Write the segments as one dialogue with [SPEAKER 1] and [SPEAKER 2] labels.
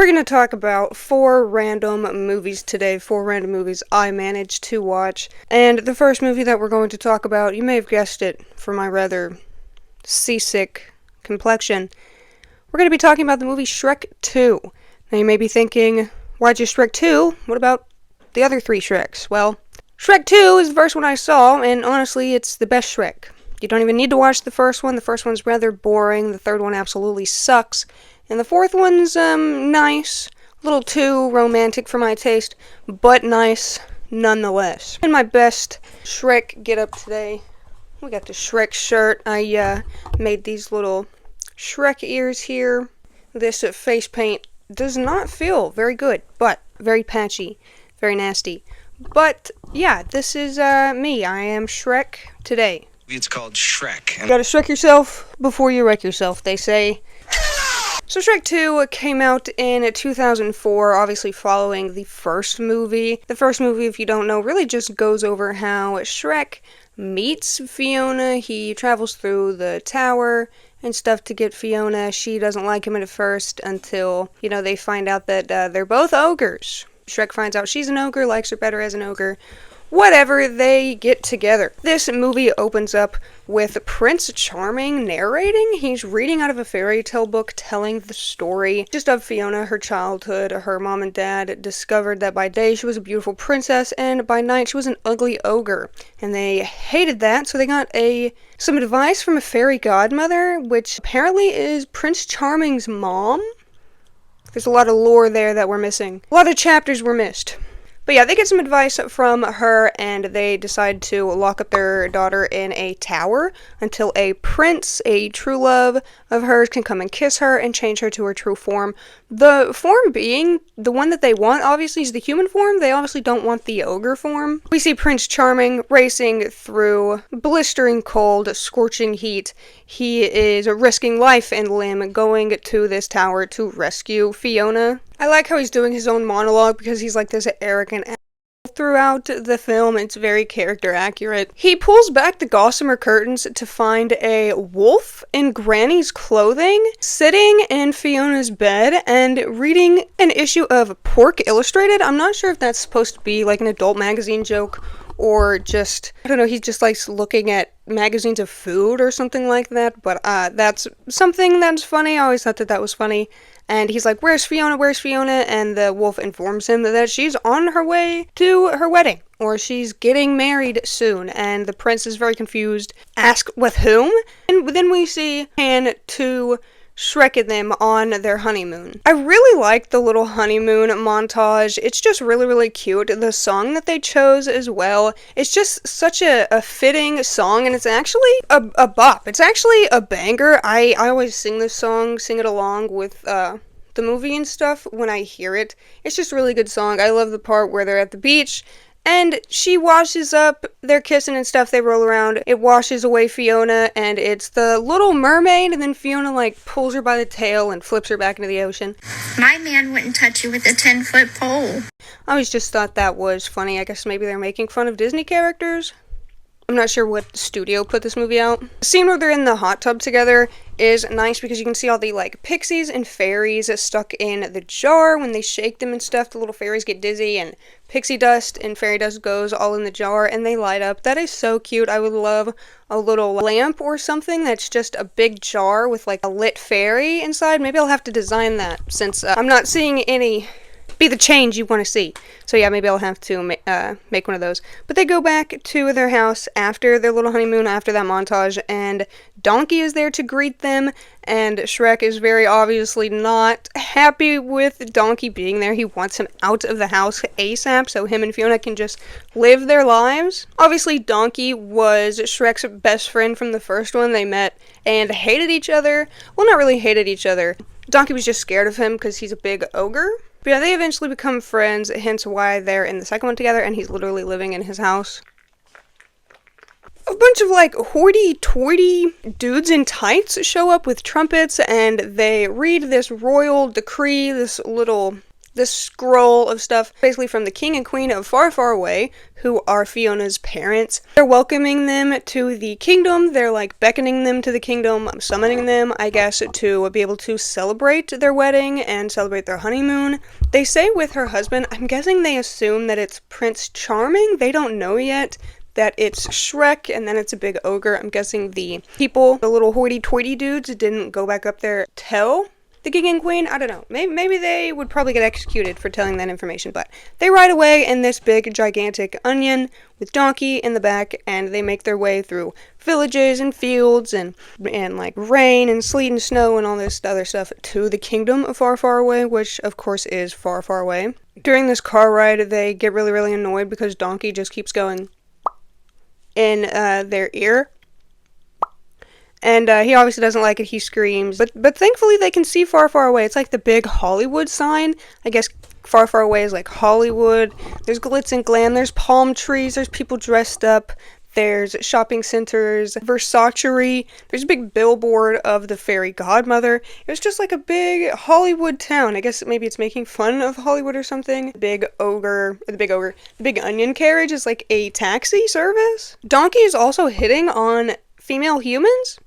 [SPEAKER 1] We're going to talk about 4 random movies today, 4 random movies I managed to watch. And the first movie that we're going to talk about, you may have guessed it for my rather seasick complexion. We're going to be talking about the movie Shrek 2. Now you may be thinking, why just Shrek 2? What about the other 3 Shreks? Well, Shrek 2 is the first one I saw, and honestly, it's the best Shrek. You don't even need to watch the first one. The first one's rather boring. The third one absolutely sucks. And the fourth one's, nice. A little too romantic for my taste, but nice nonetheless. In my best Shrek get-up today, we got the Shrek shirt. I, made these little Shrek ears here. This face paint does not feel very good, but very patchy, very nasty. But, yeah, this is, me. I am Shrek today.
[SPEAKER 2] It's called Shrek.
[SPEAKER 1] You gotta Shrek yourself before you wreck yourself, they say. So Shrek 2 came out in 2004, obviously following the first movie. The first movie, if you don't know, really just goes over how Shrek meets Fiona. He travels through the tower and stuff to get Fiona. She doesn't like him at first until, they find out that they're both ogres. Shrek finds out she's an ogre, likes her better as an ogre. Whatever, they get together. This movie opens up with Prince Charming narrating. He's reading out of a fairy tale book telling the story just of Fiona, her childhood. Her mom and dad discovered that by day she was a beautiful princess and by night she was an ugly ogre. And they hated that, so they got some advice from a fairy godmother, which apparently is Prince Charming's mom. There's a lot of lore there that we're missing. A lot of chapters were missed. But yeah, they get some advice from her, and they decide to lock up their daughter in a tower until a prince, a true love of hers, can come and kiss her and change her to her true form. The form being the one that they want, obviously, is the human form. They obviously don't want the ogre form. We see Prince Charming racing through blistering cold, scorching heat. He is risking life and limb going to this tower to rescue Fiona. I like how he's doing his own monologue because he's like this arrogant throughout the film. It's very character accurate. He pulls back the gossamer curtains to find a wolf in Granny's clothing sitting in Fiona's bed and reading an issue of Pork Illustrated. I'm not sure if that's supposed to be like an adult magazine joke or just, I don't know, he just likes looking at magazines of food or something like that, but that's something that's funny. I always thought that was funny. And he's like, where's Fiona, where's Fiona? And the wolf informs him that she's on her way to her wedding, or she's getting married soon. And the prince is very confused, asks with whom? And then we see Pan to Shrek and them on their honeymoon. I really like the little honeymoon montage. It's just really, really cute. The song that they chose as well, it's just such a fitting song, and it's actually a bop. It's actually a banger. I always sing this song, sing it along with the movie and stuff when I hear it. It's just a really good song. I love the part where they're at the beach and she washes up, they're kissing and stuff, they roll around, it washes away Fiona, and it's the Little Mermaid, and then Fiona, pulls her by the tail and flips her back into the ocean.
[SPEAKER 3] My man wouldn't touch you with a 10-foot pole.
[SPEAKER 1] I always just thought that was funny. I guess maybe they're making fun of Disney characters? I'm not sure what studio put this movie out. The scene where they're in the hot tub together is nice because you can see all the, pixies and fairies stuck in the jar. When they shake them and stuff, the little fairies get dizzy, and pixie dust and fairy dust goes all in the jar, and they light up. That is so cute. I would love a little lamp or something that's just a big jar with, a lit fairy inside. Maybe I'll have to design that since I'm not seeing any be the change you want to see. So yeah, maybe I'll have to make one of those. But they go back to their house after their little honeymoon, after that montage, and Donkey is there to greet them, and Shrek is very obviously not happy with Donkey being there. He wants him out of the house ASAP so him and Fiona can just live their lives. Obviously, Donkey was Shrek's best friend from the first one. They met and hated each other. Well, not really hated each other. Donkey was just scared of him because he's a big ogre. But yeah, they eventually become friends, hence why they're in the second one together, and he's literally living in his house. A bunch of, hoity-toity dudes in tights show up with trumpets, and they read this royal decree, this little, this scroll of stuff, basically from the king and queen of Far, Far Away, who are Fiona's parents. They're welcoming them to the kingdom. They're like beckoning them to the kingdom, summoning them, I guess, to be able to celebrate their wedding and celebrate their honeymoon. They say with her husband, I'm guessing they assume that it's Prince Charming. They don't know yet that it's Shrek, and then it's a big ogre. I'm guessing the people, the little hoity-toity dudes, didn't go back up there to tell the king and queen. I don't know. Maybe they would probably get executed for telling that information, but they ride away in this big, gigantic onion with Donkey in the back, and they make their way through villages and fields and like rain and sleet and snow and all this other stuff to the kingdom of Far, Far Away, which of course is Far, Far Away. During this car ride, they get really, really annoyed because Donkey just keeps going in their ear. And he obviously doesn't like it. He screams. But thankfully they can see Far, Far Away. It's like the big Hollywood sign. I guess Far, Far Away is like Hollywood. There's glitz and glam. There's palm trees. There's people dressed up. There's shopping centers, Versace. There's a big billboard of the fairy godmother. It was just like a big Hollywood town. I guess maybe it's making fun of Hollywood or something. The big onion carriage is like a taxi service. Donkey is also hitting on female humans.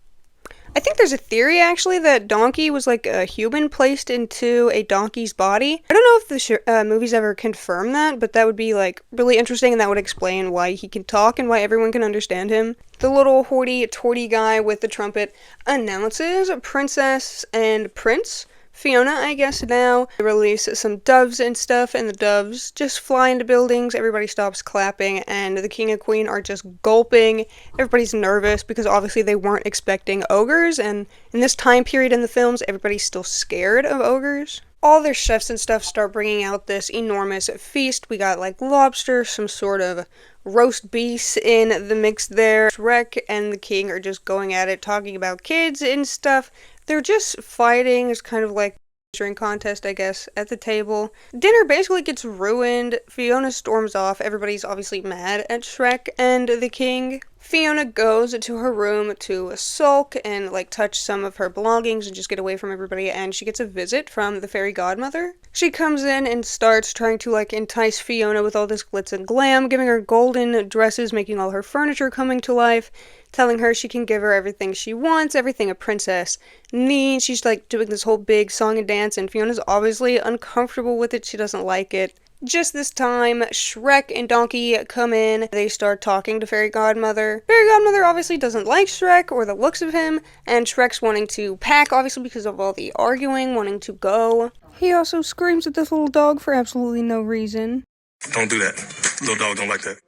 [SPEAKER 1] I think there's a theory, actually, that Donkey was like a human placed into a donkey's body. I don't know if the movies ever confirm that, but that would be like really interesting, and that would explain why he can talk and why everyone can understand him. The little hoity-toity guy with the trumpet announces Princess and Prince Fiona, I guess. Now they release some doves and stuff, and the doves just fly into buildings. Everybody stops clapping, and the king and queen are just gulping. Everybody's nervous because obviously they weren't expecting ogres, and in this time period in the films, everybody's still scared of ogres. All their chefs and stuff start bringing out this enormous feast. We got like lobster, some sort of roast beef in the mix there. Shrek and the king are just going at it, talking about kids and stuff. They're just fighting. It's kind of like a measuring contest, I guess, at the table. Dinner basically gets ruined. Fiona storms off. Everybody's obviously mad at Shrek and the king. Fiona goes to her room to sulk and like touch some of her belongings and just get away from everybody, and she gets a visit from the fairy godmother. She comes in and starts trying to like entice Fiona with all this glitz and glam, giving her golden dresses, making all her furniture coming to life, telling her she can give her everything she wants, everything a princess needs. She's like doing this whole big song and dance, and Fiona's obviously uncomfortable with it. She doesn't like it. Just this time, Shrek and Donkey come in. They start talking to Fairy Godmother. Fairy Godmother obviously doesn't like Shrek or the looks of him, and Shrek's wanting to pack, obviously because of all the arguing, wanting to go. He also screams at this little dog for absolutely no reason.
[SPEAKER 2] Don't do that. Little dog don't like that.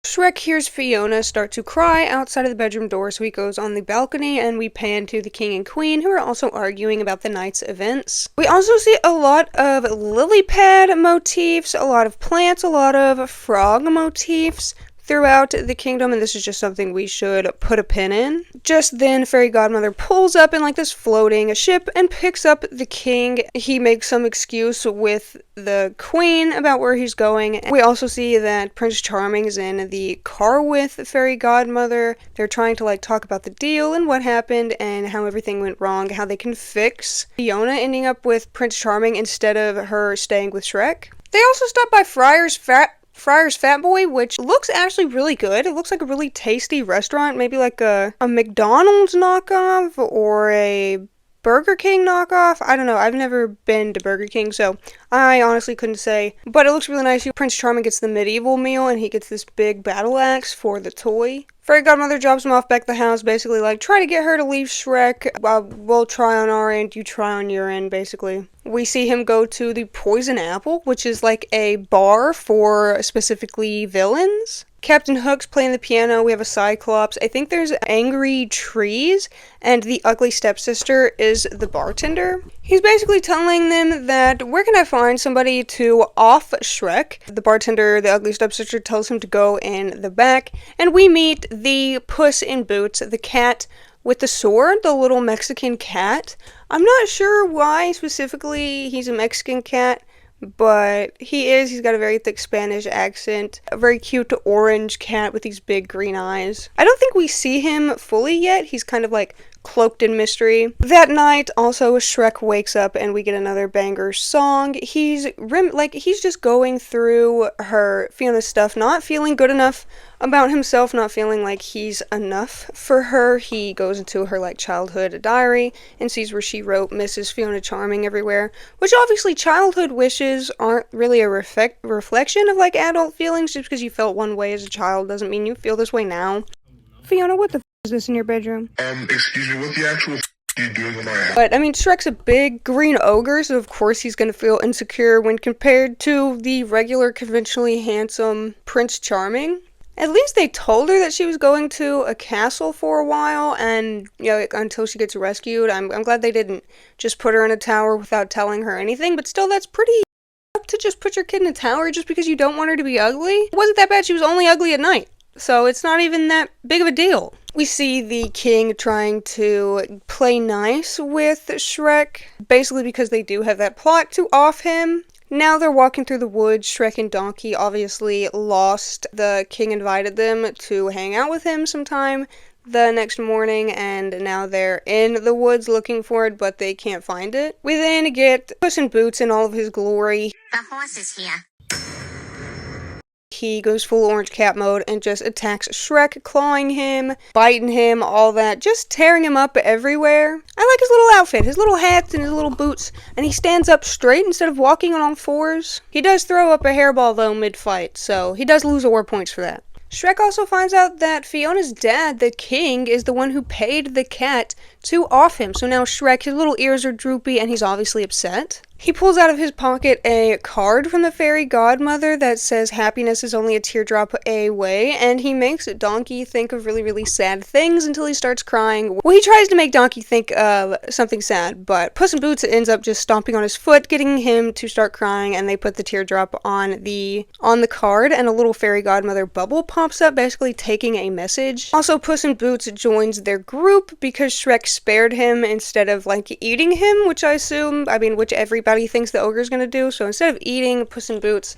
[SPEAKER 1] Shrek hears Fiona start to cry outside of the bedroom door, so he goes on the balcony, and we pan to the king and queen, who are also arguing about the night's events. We also see a lot of lily pad motifs, a lot of plants, a lot of frog motifs throughout the kingdom, and this is just something we should put a pin in. Just then, Fairy Godmother pulls up in like this floating ship and picks up the king. He makes some excuse with the queen about where he's going. We also see that Prince Charming is in the car with Fairy Godmother. They're trying to like talk about the deal and what happened and how everything went wrong, how they can fix Fiona ending up with Prince Charming instead of her staying with Shrek. They also stop by Friar's Fat Boy, which looks actually really good. It looks like a really tasty restaurant, maybe like a McDonald's knockoff or a Burger King knockoff. I don't know. I've never been to Burger King, so I honestly couldn't say. But it looks really nice. Prince Charming gets the medieval meal, and he gets this big battle axe for the toy. Fairy Godmother drops him off back at the house, basically like, try to get her to leave Shrek. We'll try on our end, you try on your end, basically. We see him go to the Poison Apple, which is like a bar for specifically villains. Captain Hook's playing the piano. We have a Cyclops. I think there's angry trees, and the ugly stepsister is the bartender. He's basically telling them that, where can I find somebody to off Shrek? The bartender, the ugly stepsister, tells him to go in the back, and we meet the Puss in Boots, the cat with the sword, the little Mexican cat. I'm not sure why specifically he's a Mexican cat, but he's got a very thick Spanish accent, a very cute orange cat with these big green eyes. I don't think we see him fully yet. He's kind of like cloaked in mystery. That night, also, Shrek wakes up and we get another banger song. He's just going through Fiona's stuff, not feeling good enough about himself, not feeling like he's enough for her. He goes into her, like, childhood diary and sees where she wrote Mrs. Fiona Charming everywhere, which obviously childhood wishes aren't really a reflection of, like, adult feelings. Just because you felt one way as a child doesn't mean you feel this way now. Fiona, what the is this in your bedroom?
[SPEAKER 2] Excuse me, what the actual are you doing in my house?
[SPEAKER 1] But, I mean, Shrek's a big green ogre, so of course he's gonna feel insecure when compared to the regular, conventionally handsome Prince Charming. At least they told her that she was going to a castle for a while, and, you know, until she gets rescued. I'm glad they didn't just put her in a tower without telling her anything, but still, that's pretty up to just put your kid in a tower just because you don't want her to be ugly. It wasn't that bad, she was only ugly at night. So it's not even that big of a deal. We see the king trying to play nice with Shrek, basically because they do have that plot to off him. Now they're walking through the woods. Shrek and Donkey obviously lost. The king invited them to hang out with him sometime the next morning, and now they're in the woods looking for it, but they can't find it. We then get Puss in Boots in all of his glory.
[SPEAKER 3] The horse is here.
[SPEAKER 1] He goes full orange cat mode and just attacks Shrek, clawing him, biting him, all that, just tearing him up everywhere. I like his little outfit, his little hats and his little boots, and he stands up straight instead of walking on all fours. He does throw up a hairball though mid-fight, so he does lose award points for that. Shrek also finds out that Fiona's dad, the king, is the one who paid the cat to off him. So now Shrek, his little ears are droopy and he's obviously upset. He pulls out of his pocket a card from the fairy godmother that says happiness is only a teardrop away, and he makes Donkey think of really, really sad things until he starts crying. Well, he tries to make Donkey think of something sad, but Puss in Boots ends up just stomping on his foot, getting him to start crying, and they put the teardrop on the card, and a little fairy godmother bubble pops up, basically taking a message. Also, Puss in Boots joins their group because Shrek spared him instead of, like, eating him, which which everybody thinks the ogre's gonna do. So instead of eating Puss in Boots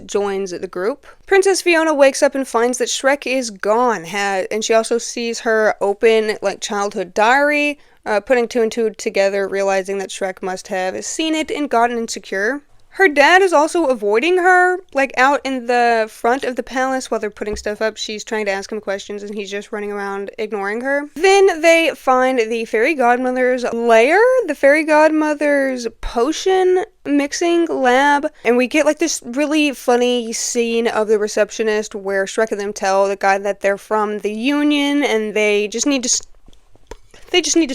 [SPEAKER 1] joins the group. Princess Fiona wakes up and finds that Shrek is gone, and she also sees her open, like, childhood diary, putting two and two together, realizing that Shrek must have seen it and gotten insecure. Her dad is also avoiding her, like, out in the front of the palace while they're putting stuff up. She's trying to ask him questions and he's just running around ignoring her. Then they find the fairy godmother's lair, the fairy godmother's potion mixing lab, and we get, like, this really funny scene of the receptionist where Shrek and them tell the guy that they're from the Union and they just need to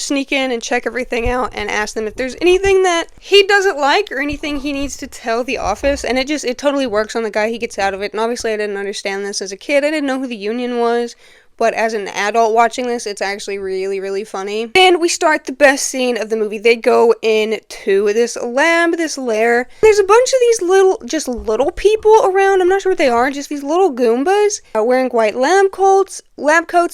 [SPEAKER 1] sneak in and check everything out and ask them if there's anything that he doesn't like or anything he needs to tell the office, and it totally works on the guy. He gets out of it, and obviously I didn't understand this as a kid. I didn't know who the Union was, but as an adult watching this, it's actually really, really funny. And we start the best scene of the movie. They go into this lab, this lair. There's a bunch of these little people around. I'm not sure what they are, just these little Goombas wearing white lab coats.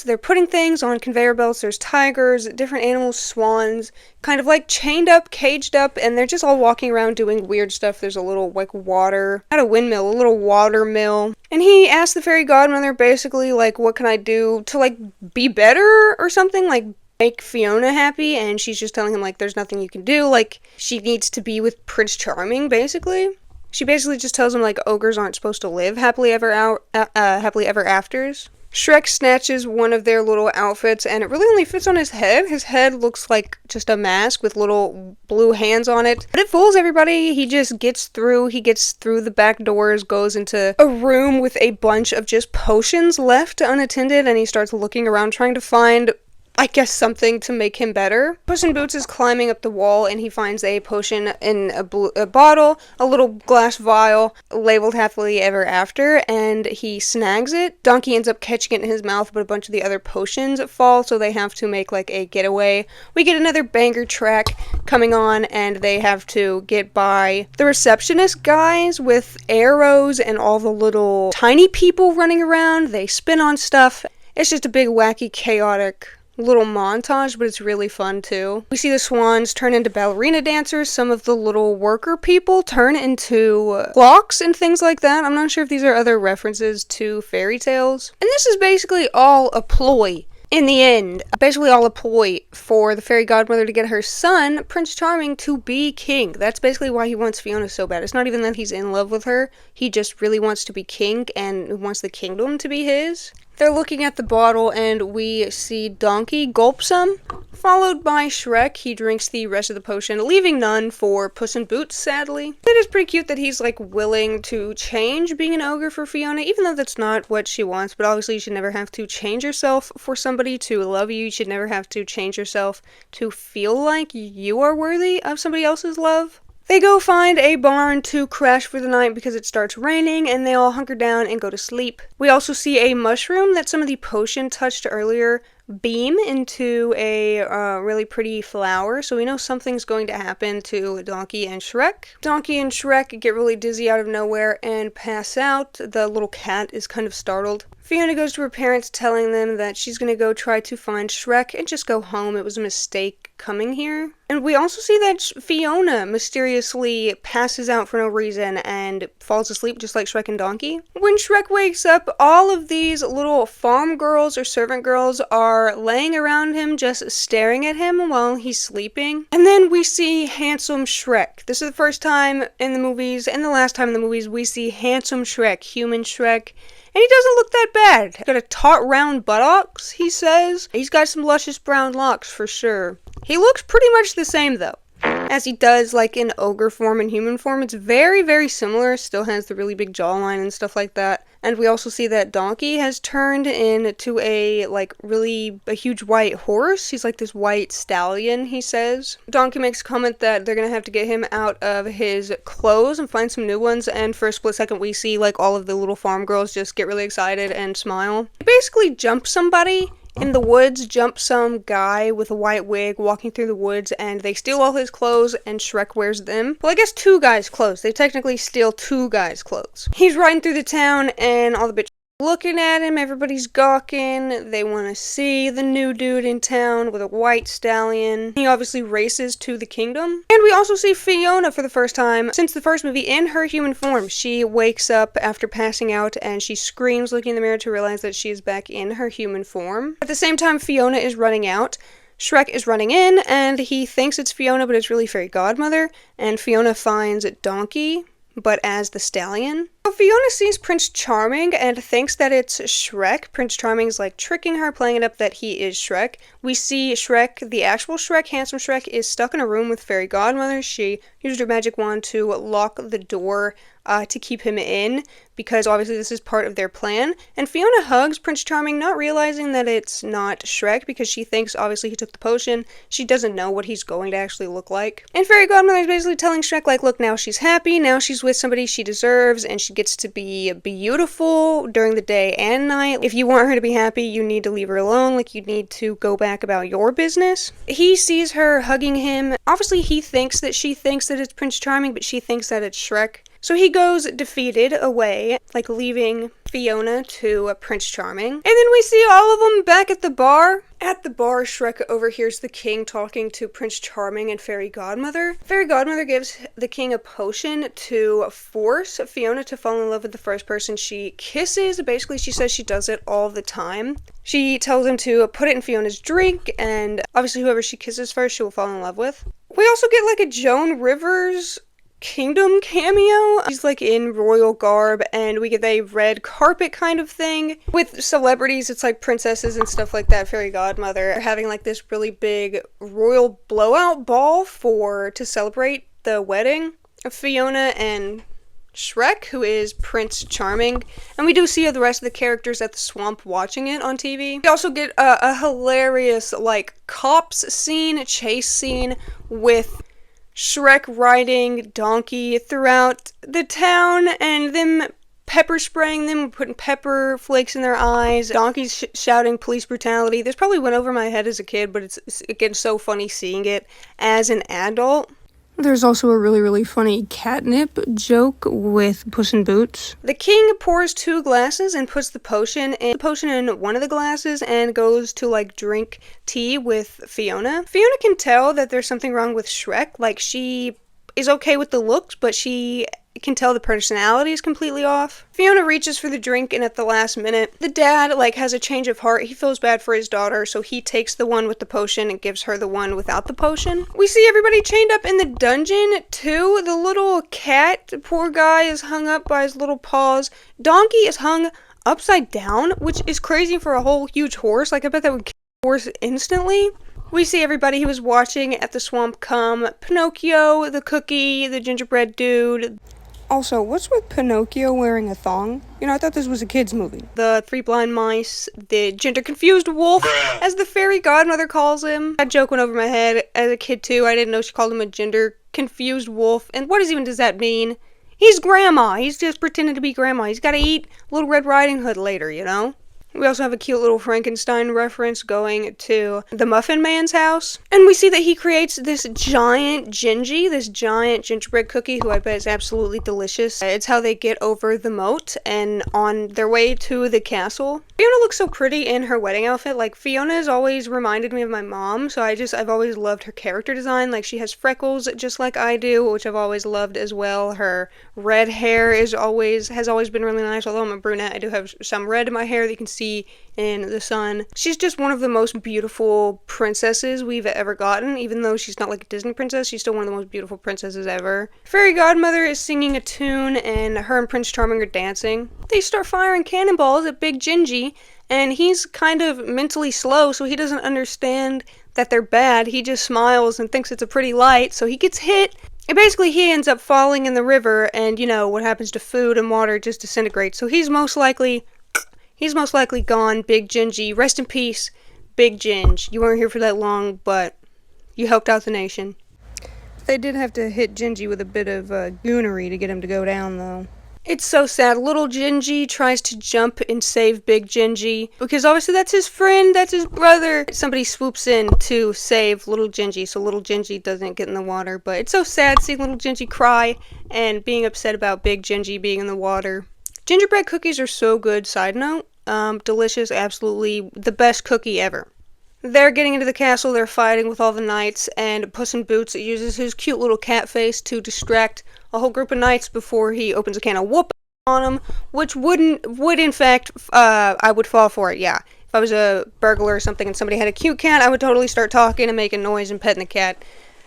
[SPEAKER 1] They're putting things on conveyor belts. There's tigers, different animals, swans, kind of like chained up, caged up, and they're just all walking around doing weird stuff. There's a little, like, not a windmill, a little water mill. And he asks the fairy godmother basically, like, what can I do to, like, be better or something, like, make Fiona happy, and she's just telling him, like, there's nothing you can do, like, she needs to be with Prince Charming, basically. She basically just tells him, like, ogres aren't supposed to live happily ever afters. Shrek snatches one of their little outfits, and it really only fits on his head. His head looks like just a mask with little blue hands on it. But it fools everybody. He just gets through. He gets through the back doors, goes into a room with a bunch of just potions left unattended, and he starts looking around trying to find, I guess, something to make him better. Puss in Boots is climbing up the wall and he finds a potion in a bottle, a little glass vial labeled happily ever after, and he snags it. Donkey ends up catching it in his mouth, but a bunch of the other potions fall, so they have to make, like, a getaway. We get another banger track coming on, and they have to get by the receptionist guys with arrows and all the little tiny people running around. They spin on stuff. It's just a big, wacky, chaotic little montage, but it's really fun too. We see the swans turn into ballerina dancers. Some of the little worker people turn into clocks and things like that. I'm not sure if these are other references to fairy tales. And this is basically all a ploy In the end, basically all a ploy for the fairy godmother to get her son, Prince Charming, to be king. That's basically why he wants Fiona so bad. It's not even that he's in love with her. He just really wants to be king and wants the kingdom to be his. They're looking at the bottle and we see Donkey gulp some, followed by Shrek. He drinks the rest of the potion, leaving none for Puss in Boots, sadly. It is pretty cute that he's like willing to change being an ogre for Fiona, even though that's not what she wants, but obviously you should never have to change yourself for somebody to love you. You should never have to change yourself to feel like you are worthy of somebody else's love. They go find a barn to crash for the night because it starts raining, and they all hunker down and go to sleep. We also see a mushroom that some of the potion touched earlier beam into a really pretty flower, so we know something's going to happen to Donkey and Shrek. Donkey and Shrek get really dizzy out of nowhere and pass out. The little cat is kind of startled. Fiona goes to her parents, telling them that she's going to go try to find Shrek and just go home. It was a mistake coming here. And we also see that Fiona mysteriously passes out for no reason and falls asleep just like Shrek and Donkey. When Shrek wakes up, all of these little farm girls or servant girls are laying around him just staring at him while he's sleeping. And then we see handsome Shrek. This is the first time in the movies and the last time in the movies we see handsome Shrek, human Shrek. And he doesn't look that bad. He's got a taut round buttocks, he says. He's got some luscious brown locks for sure. He looks pretty much the same though, as he does like in ogre form and human form. It's very, very similar. Still has the really big jawline and stuff like that. And we also see that Donkey has turned into a huge white horse. He's like this white stallion, he says. Donkey makes a comment that they're gonna have to get him out of his clothes and find some new ones. And for a split second we see like all of the little farm girls just get really excited and smile. He basically jumps somebody in the woods, jump some guy with a white wig walking through the woods, and they steal all his clothes, and Shrek wears them. Well, I guess two guys' clothes. They technically steal two guys' clothes. He's riding through the town, and all the bitches looking at him, everybody's gawking. They want to see the new dude in town with a white stallion. He obviously races to the kingdom. And we also see Fiona for the first time since the first movie in her human form. She wakes up after passing out and she screams looking in the mirror to realize that she is back in her human form. At the same time, Fiona is running out. Shrek is running in and he thinks it's Fiona, but it's really Fairy Godmother. And Fiona finds Donkey, but as the stallion. Fiona sees Prince Charming and thinks that it's Shrek. Prince Charming is like tricking her, playing it up that he is Shrek. We see Shrek, the actual Shrek, handsome Shrek, is stuck in a room with Fairy Godmother. She used her magic wand to lock the door to keep him in, because obviously this is part of their plan. And Fiona hugs Prince Charming, not realizing that it's not Shrek, because she thinks obviously he took the potion. She doesn't know what he's going to actually look like. And Fairy Godmother is basically telling Shrek, like, look, now she's happy, now she's with somebody she deserves, and she gets to be beautiful during the day and night. If you want her to be happy, you need to leave her alone, like you need to go back about your business. He sees her hugging him. Obviously he thinks that she thinks that it's Prince Charming, but she thinks that it's Shrek. So he goes defeated away, like leaving Fiona to Prince Charming. And then we see all of them back at the bar. At the bar, Shrek overhears the king talking to Prince Charming and Fairy Godmother. Fairy Godmother gives the king a potion to force Fiona to fall in love with the first person she kisses. Basically, she says she does it all the time. She tells him to put it in Fiona's drink, and obviously whoever she kisses first, she will fall in love with. We also get like a Joan Rivers kingdom cameo. She's like in royal garb and we get a red carpet kind of thing with celebrities. It's like princesses and stuff like that. Fairy Godmother are having like this really big royal blowout ball to celebrate the wedding of Fiona and Shrek, who is Prince Charming. And we do see the rest of the characters at the swamp watching it on TV. We also get a hilarious like cops scene, chase scene with Shrek riding Donkey throughout the town and them pepper spraying them, putting pepper flakes in their eyes. Donkey's shouting police brutality. This probably went over my head as a kid, but it's again so funny seeing it as an adult. There's also a really, really funny catnip joke with Puss in Boots. The king pours 2 glasses and puts the potion in one of the glasses and goes to like drink tea with Fiona. Fiona can tell that there's something wrong with Shrek, like she is okay with the looks, but she can tell the personality is completely off. Fiona reaches for the drink, and at the last minute, the dad, has a change of heart. He feels bad for his daughter, so he takes the one with the potion and gives her the one without the potion. We see everybody chained up in the dungeon, too. The little cat, poor guy, is hung up by his little paws. Donkey is hung upside down, which is crazy for a whole huge horse. I bet that would kill a horse instantly. We see everybody who was watching at the swamp come. Pinocchio, the cookie, the gingerbread dude. Also, what's with Pinocchio wearing a thong? I thought this was a kid's movie. The three blind mice, the gender-confused wolf, as the fairy godmother calls him. That joke went over my head as a kid, too. I didn't know she called him a gender-confused wolf. And what does that mean? He's grandma. He's just pretending to be grandma. He's got to eat Little Red Riding Hood later, We also have a cute little Frankenstein reference going to the Muffin Man's house. And we see that he creates this giant gingerbread cookie, who I bet is absolutely delicious. It's how they get over the moat and on their way to the castle. Fiona looks so pretty in her wedding outfit. Fiona has always reminded me of my mom, so I've always loved her character design. She has freckles just like I do, which I've always loved as well. Her red hair has always been really nice. Although I'm a brunette, I do have some red in my hair that you can see in the sun. She's just one of the most beautiful princesses we've ever gotten. Even though she's not like a Disney princess, she's still one of the most beautiful princesses ever. Fairy godmother is singing a tune, and her and Prince Charming are dancing. They start firing cannonballs at Big Gingy, and he's kind of mentally slow, so he doesn't understand that they're bad. He just smiles and thinks it's a pretty light, so he gets hit. And basically, he ends up falling in the river, and what happens to food and water just disintegrates. So he's most likely gone, Big Gingy. Rest in peace, Big Ginge. You weren't here for that long, but you helped out the nation. They did have to hit Gingy with a bit of goonery to get him to go down, though. It's so sad. Little Gingy tries to jump and save Big Gingy, because obviously that's his friend, that's his brother. Somebody swoops in to save Little Gingy, so Little Gingy doesn't get in the water. But it's so sad seeing Little Gingy cry and being upset about Big Gingy being in the water. Gingerbread cookies are so good, side note. Delicious, absolutely the best cookie ever. They're getting into the castle, they're fighting with all the knights, and Puss in Boots uses his cute little cat face to distract a whole group of knights before he opens a can of whoop on them, which would in fact, I would fall for it, yeah. If I was a burglar or something and somebody had a cute cat, I would totally start talking and making noise and petting the cat.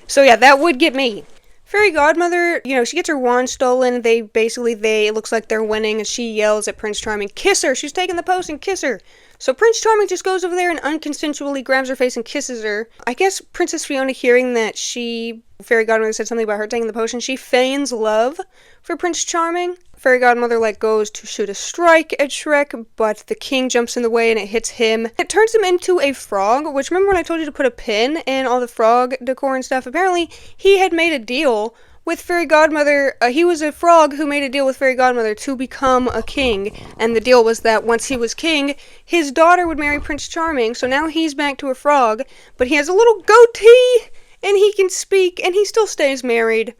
[SPEAKER 1] So yeah, that would get me. Fairy godmother, she gets her wand stolen. It looks like they're winning, and she yells at Prince Charming, kiss her, she's taking the potion, kiss her. So Prince Charming just goes over there and unconsensually grabs her face and kisses her. I guess Princess Fiona, hearing that Fairy godmother said something about her taking the potion, she feigns love for Prince Charming. Fairy godmother goes to shoot a strike at Shrek, but the king jumps in the way and it hits him. It turns him into a frog, which, remember when I told you to put a pin in all the frog decor and stuff? Apparently he had made a deal with Fairy godmother. He was a frog who made a deal with Fairy godmother to become a king, and the deal was that once he was king, his daughter would marry Prince Charming. So now he's back to a frog, but he has a little goatee and he can speak, and he still stays married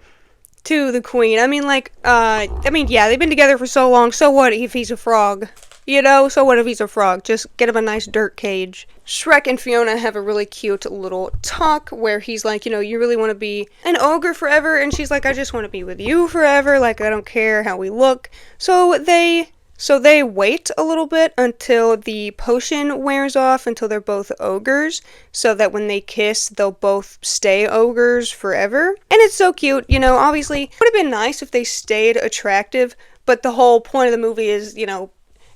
[SPEAKER 1] to the queen. Yeah, they've been together for so long, so what if he's a frog? So what if he's a frog? Just get him a nice dirt cage. Shrek and Fiona have a really cute little talk where he's like, you really want to be an ogre forever? And she's like, I just want to be with you forever. I don't care how we look. So they wait a little bit until the potion wears off, until they're both ogres, so that when they kiss, they'll both stay ogres forever. And it's so cute, obviously, it would have been nice if they stayed attractive, but the whole point of the movie is,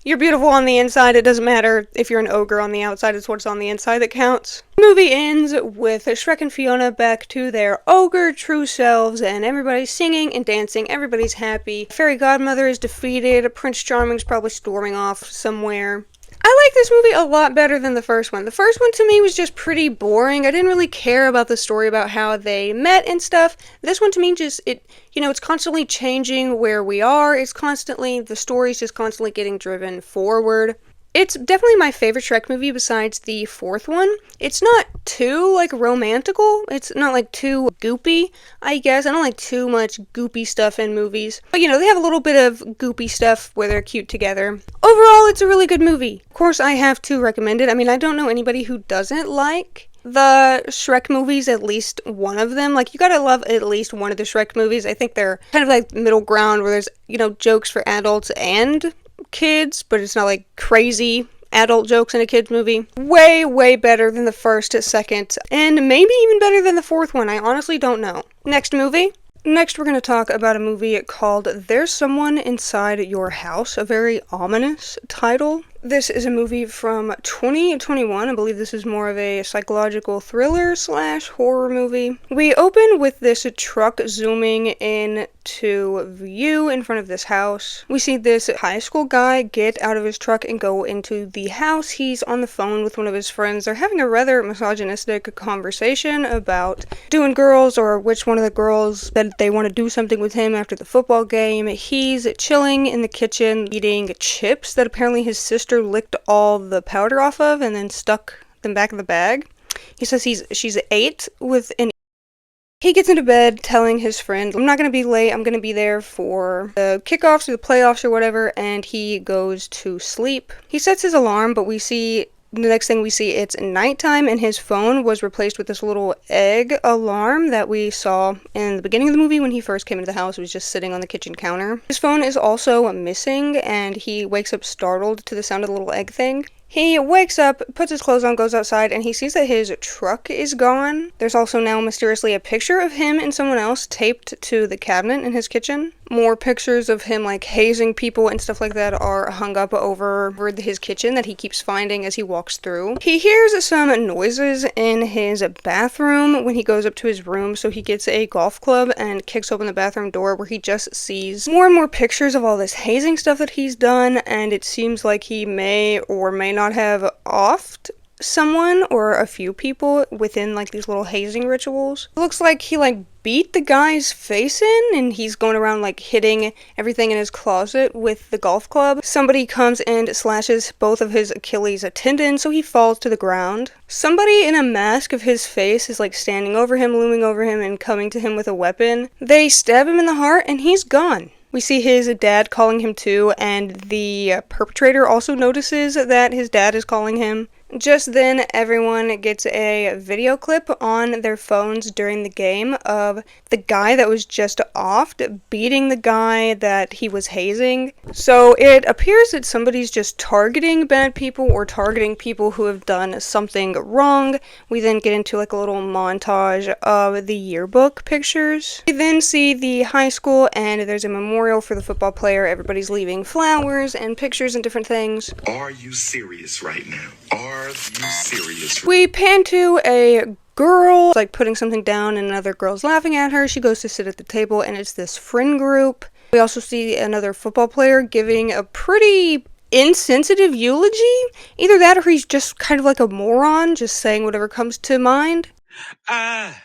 [SPEAKER 1] you're beautiful on the inside. It doesn't matter if you're an ogre on the outside. It's what's on the inside that counts. The movie ends with Shrek and Fiona back to their ogre true selves, and everybody's singing and dancing. Everybody's happy. Fairy godmother is defeated. Prince Charming's probably storming off somewhere. I like this movie a lot better than the first one. The first one to me was just pretty boring. I didn't really care about the story about how they met and stuff. This one to me it's constantly changing where we are. The story's just constantly getting driven forward. It's definitely my favorite Shrek movie besides the fourth one. It's not too, romantical. It's not, too goopy, I guess. I don't like too much goopy stuff in movies. But, they have a little bit of goopy stuff where they're cute together. Overall, it's a really good movie. Of course, I have to recommend it. I don't know anybody who doesn't like The Shrek movies, at least one of them, like, you gotta love at least one of the Shrek movies. I think they're kind of like middle ground where there's, jokes for adults and kids, but it's not like crazy adult jokes in a kids movie. Way, way better than the first, second, and maybe even better than the fourth one. I honestly don't know. Next movie. Next, we're going to talk about a movie called There's Someone Inside Your House, a very ominous title. This is a movie from 2021. I believe this is more of a psychological thriller / horror movie. We open with this truck zooming in to view in front of this house. We see this high school guy get out of his truck and go into the house. He's on the phone with one of his friends. They're having a rather misogynistic conversation about doing girls or which one of the girls that they want to do something with him after the football game. He's chilling in the kitchen eating chips that apparently his sister licked all the powder off of and then stuck them back in the bag. He says she's 8 with an... He gets into bed telling his friend, I'm not going to be late, I'm going to be there for the kickoffs or the playoffs or whatever, and he goes to sleep. He sets his alarm, but the next thing we see, it's nighttime, and his phone was replaced with this little egg alarm that we saw in the beginning of the movie when he first came into the house. It was just sitting on the kitchen counter. His phone is also missing, and he wakes up startled to the sound of the little egg thing. He wakes up, puts his clothes on, goes outside, and he sees that his truck is gone. There's also now mysteriously a picture of him and someone else taped to the cabinet in his kitchen. More pictures of him, like, hazing people and stuff like that are hung up over his kitchen that he keeps finding as he walks through. He hears some noises in his bathroom when he goes up to his room, so he gets a golf club and kicks open the bathroom door, where he just sees more and more pictures of all this hazing stuff that he's done, and it seems like he may or may not have offed someone or a few people within, like, these little hazing rituals. It looks like he, like, beat the guy's face in, and he's going around, like, hitting everything in his closet with the golf club. Somebody comes and slashes both of his Achilles tendons, so he falls to the ground. Somebody in a mask of his face is, like, standing over him, looming over him, and coming to him with a weapon. They stab him in the heart, and he's gone. We see his dad calling him too, and the perpetrator also notices that his dad is calling him. Just then, everyone gets a video clip on their phones during the game of the guy that was just offed beating the guy that he was hazing. So it appears that somebody's just targeting bad people or targeting people who have done something wrong. We then get into, like, a little montage of the yearbook pictures. We then see the high school, and there's a memorial for the football player. Everybody's leaving flowers and pictures and different things.
[SPEAKER 2] Are you serious right now? Are you serious?
[SPEAKER 1] We pan to a girl, like, putting something down, and another girl's laughing at her. She goes to sit at the table, and it's this friend group. We also see another football player giving a pretty insensitive eulogy. Either that or he's just kind of like a moron, just saying whatever comes to mind.
[SPEAKER 4] I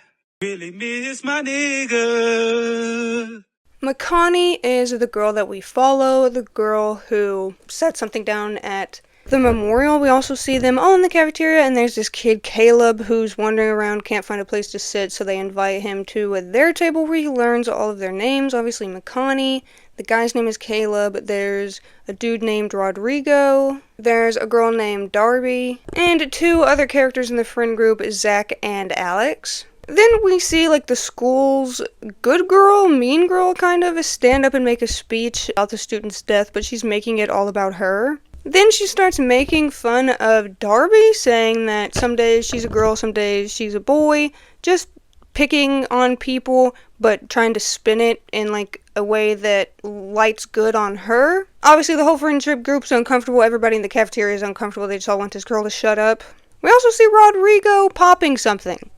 [SPEAKER 4] really miss my nigga.
[SPEAKER 1] Makani is the girl that we follow, the girl who set something down at the memorial. We also see them all in the cafeteria, and there's this kid, Caleb, who's wandering around, can't find a place to sit, so they invite him to their table where he learns all of their names. Obviously, Makani. The guy's name is Caleb. There's a dude named Rodrigo. There's a girl named Darby. And 2 other characters in the friend group, Zach and Alex. Then we see, like, the school's good girl, mean girl, kind of, stand up and make a speech about the student's death, but she's making it all about her. Then she starts making fun of Darby, saying that some days she's a girl, some days she's a boy, just picking on people, but trying to spin it in, like, a way that lights good on her. Obviously, the whole friendship group's uncomfortable. Everybody in the cafeteria is uncomfortable. They just all want this girl to shut up. We also see Rodrigo popping something.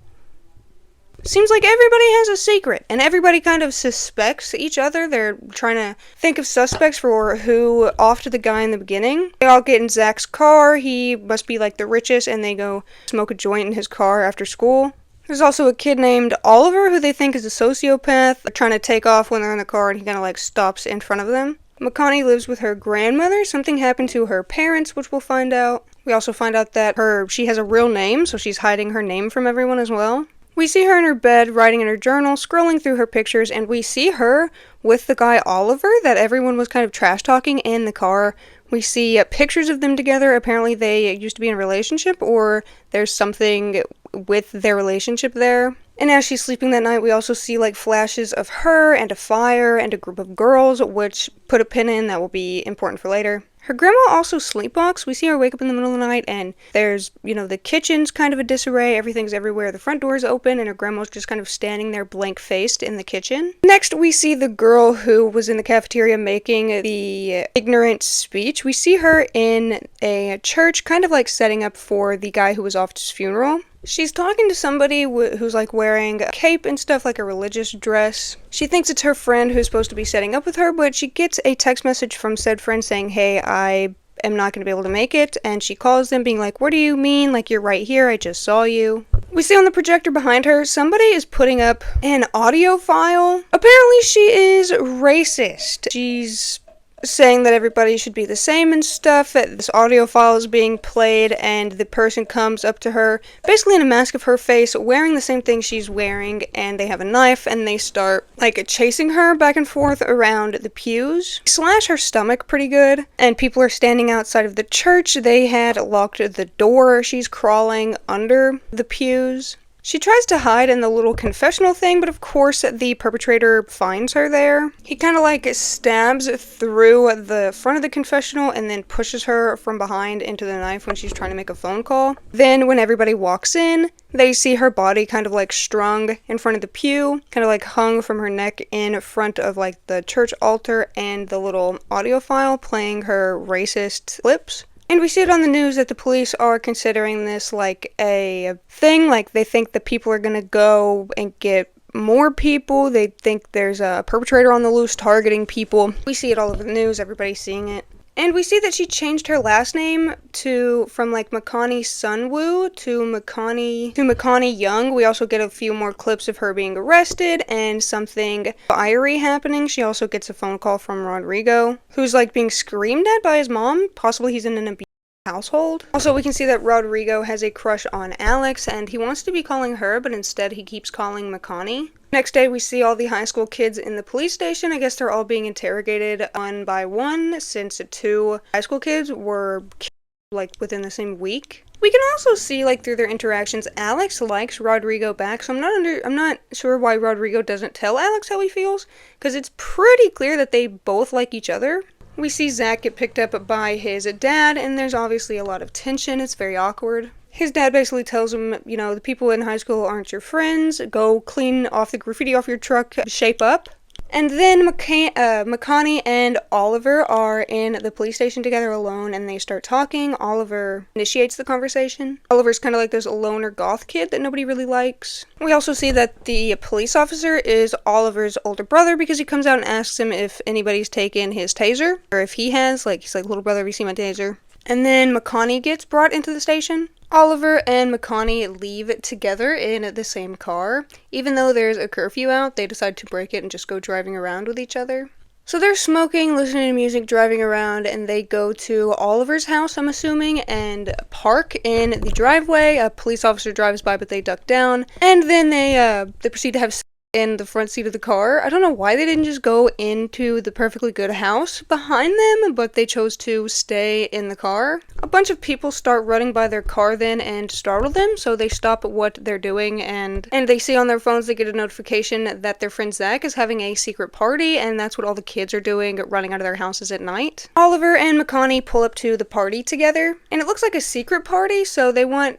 [SPEAKER 1] Seems like everybody has a secret, and everybody kind of suspects each other. They're trying to think of suspects for who offed the guy in the beginning. They all get in Zach's car. He must be, like, the richest, and they go smoke a joint in his car after school. There's also a kid named Oliver who they think is a sociopath. They're trying to take off when they're in the car, and he kind of, like, stops in front of them. Makani lives with her grandmother. Something happened to her parents, which we'll find out. We also find out that she has a real name, so she's hiding her name from everyone as well. We see her in her bed, writing in her journal, scrolling through her pictures, and we see her with the guy Oliver that everyone was kind of trash-talking in the car. We see pictures of them together. Apparently they used to be in a relationship, or there's something with their relationship there. And as she's sleeping that night, we also see like flashes of her and a fire and a group of girls, which put a pin in that will be important for later. Her grandma also sleepwalks. We see her wake up in the middle of the night and there's, the kitchen's kind of a disarray. Everything's everywhere. The front door's open and her grandma's just kind of standing there blank-faced in the kitchen. Next, we see the girl who was in the cafeteria making the ignorant speech. We see her in a church kind of like setting up for the guy who was off to his funeral. She's talking to somebody who's like wearing a cape and stuff, like a religious dress. She thinks it's her friend who's supposed to be setting up with her, but she gets a text message from said friend saying, hey, I am not going to be able to make it. And she calls them being like, what do you mean? Like, you're right here. I just saw you. We see on the projector behind her, somebody is putting up an audio file. Apparently she is racist. She's saying that everybody should be the same and stuff. This audio file is being played and the person comes up to her basically in a mask of her face wearing the same thing she's wearing, and they have a knife and they start like chasing her back and forth around the pews. They slash her stomach pretty good and people are standing outside of the church. They had locked the door. She's crawling under the pews. She tries to hide in the little confessional thing, but of course the perpetrator finds her there. He kind of like stabs through the front of the confessional and then pushes her from behind into the knife when she's trying to make a phone call. Then when everybody walks in, they see her body kind of like strung in front of the pew, kind of like hung from her neck in front of like the church altar and the little audio file playing her racist clips. And we see it on the news that the police are considering this like a thing, like they think that people are gonna go and get more people. They think there's a perpetrator on the loose targeting people. We see it all over the news, everybody's seeing it. And we see that she changed her last name from like Makani Sunwoo to Makani Young. We also get a few more clips of her being arrested and something fiery happening. She also gets a phone call from Rodrigo, who's like being screamed at by his mom. Possibly he's in an abusive household. Also, we can see that Rodrigo has a crush on Alex and he wants to be calling her, but instead he keeps calling Makani. Next day, we see all the high school kids in the police station. I guess they're all being interrogated one by one since 2 high school kids were killed, like, within the same week. We can also see, like, through their interactions, Alex likes Rodrigo back, so I'm not sure why Rodrigo doesn't tell Alex how he feels, because it's pretty clear that they both like each other. We see Zach get picked up by his dad, and there's obviously a lot of tension. It's very awkward. His dad basically tells him, the people in high school aren't your friends. Go clean off the graffiti off your truck, shape up. And then Makani and Oliver are in the police station together alone, and they start talking. Oliver initiates the conversation. Oliver's kind of like this loner goth kid that nobody really likes. We also see that the police officer is Oliver's older brother because he comes out and asks him if anybody's taken his taser, or if he has. He's like, little brother, have you seen my taser? And then Makani gets brought into the station. Oliver and Makani leave together in the same car. Even though there's a curfew out, they decide to break it and just go driving around with each other. So they're smoking, listening to music, driving around, and they go to Oliver's house, I'm assuming, and park in the driveway. A police officer drives by, but they duck down. And then they proceed to have sex in the front seat of the car. I don't know why they didn't just go into the perfectly good house behind them, but they chose to stay in the car. A bunch of people start running by their car then and startle them, so they stop what they're doing and they see on their phones, they get a notification that their friend Zach is having a secret party, and that's what all the kids are doing, running out of their houses at night. Oliver and Makani pull up to the party together, and it looks like a secret party, so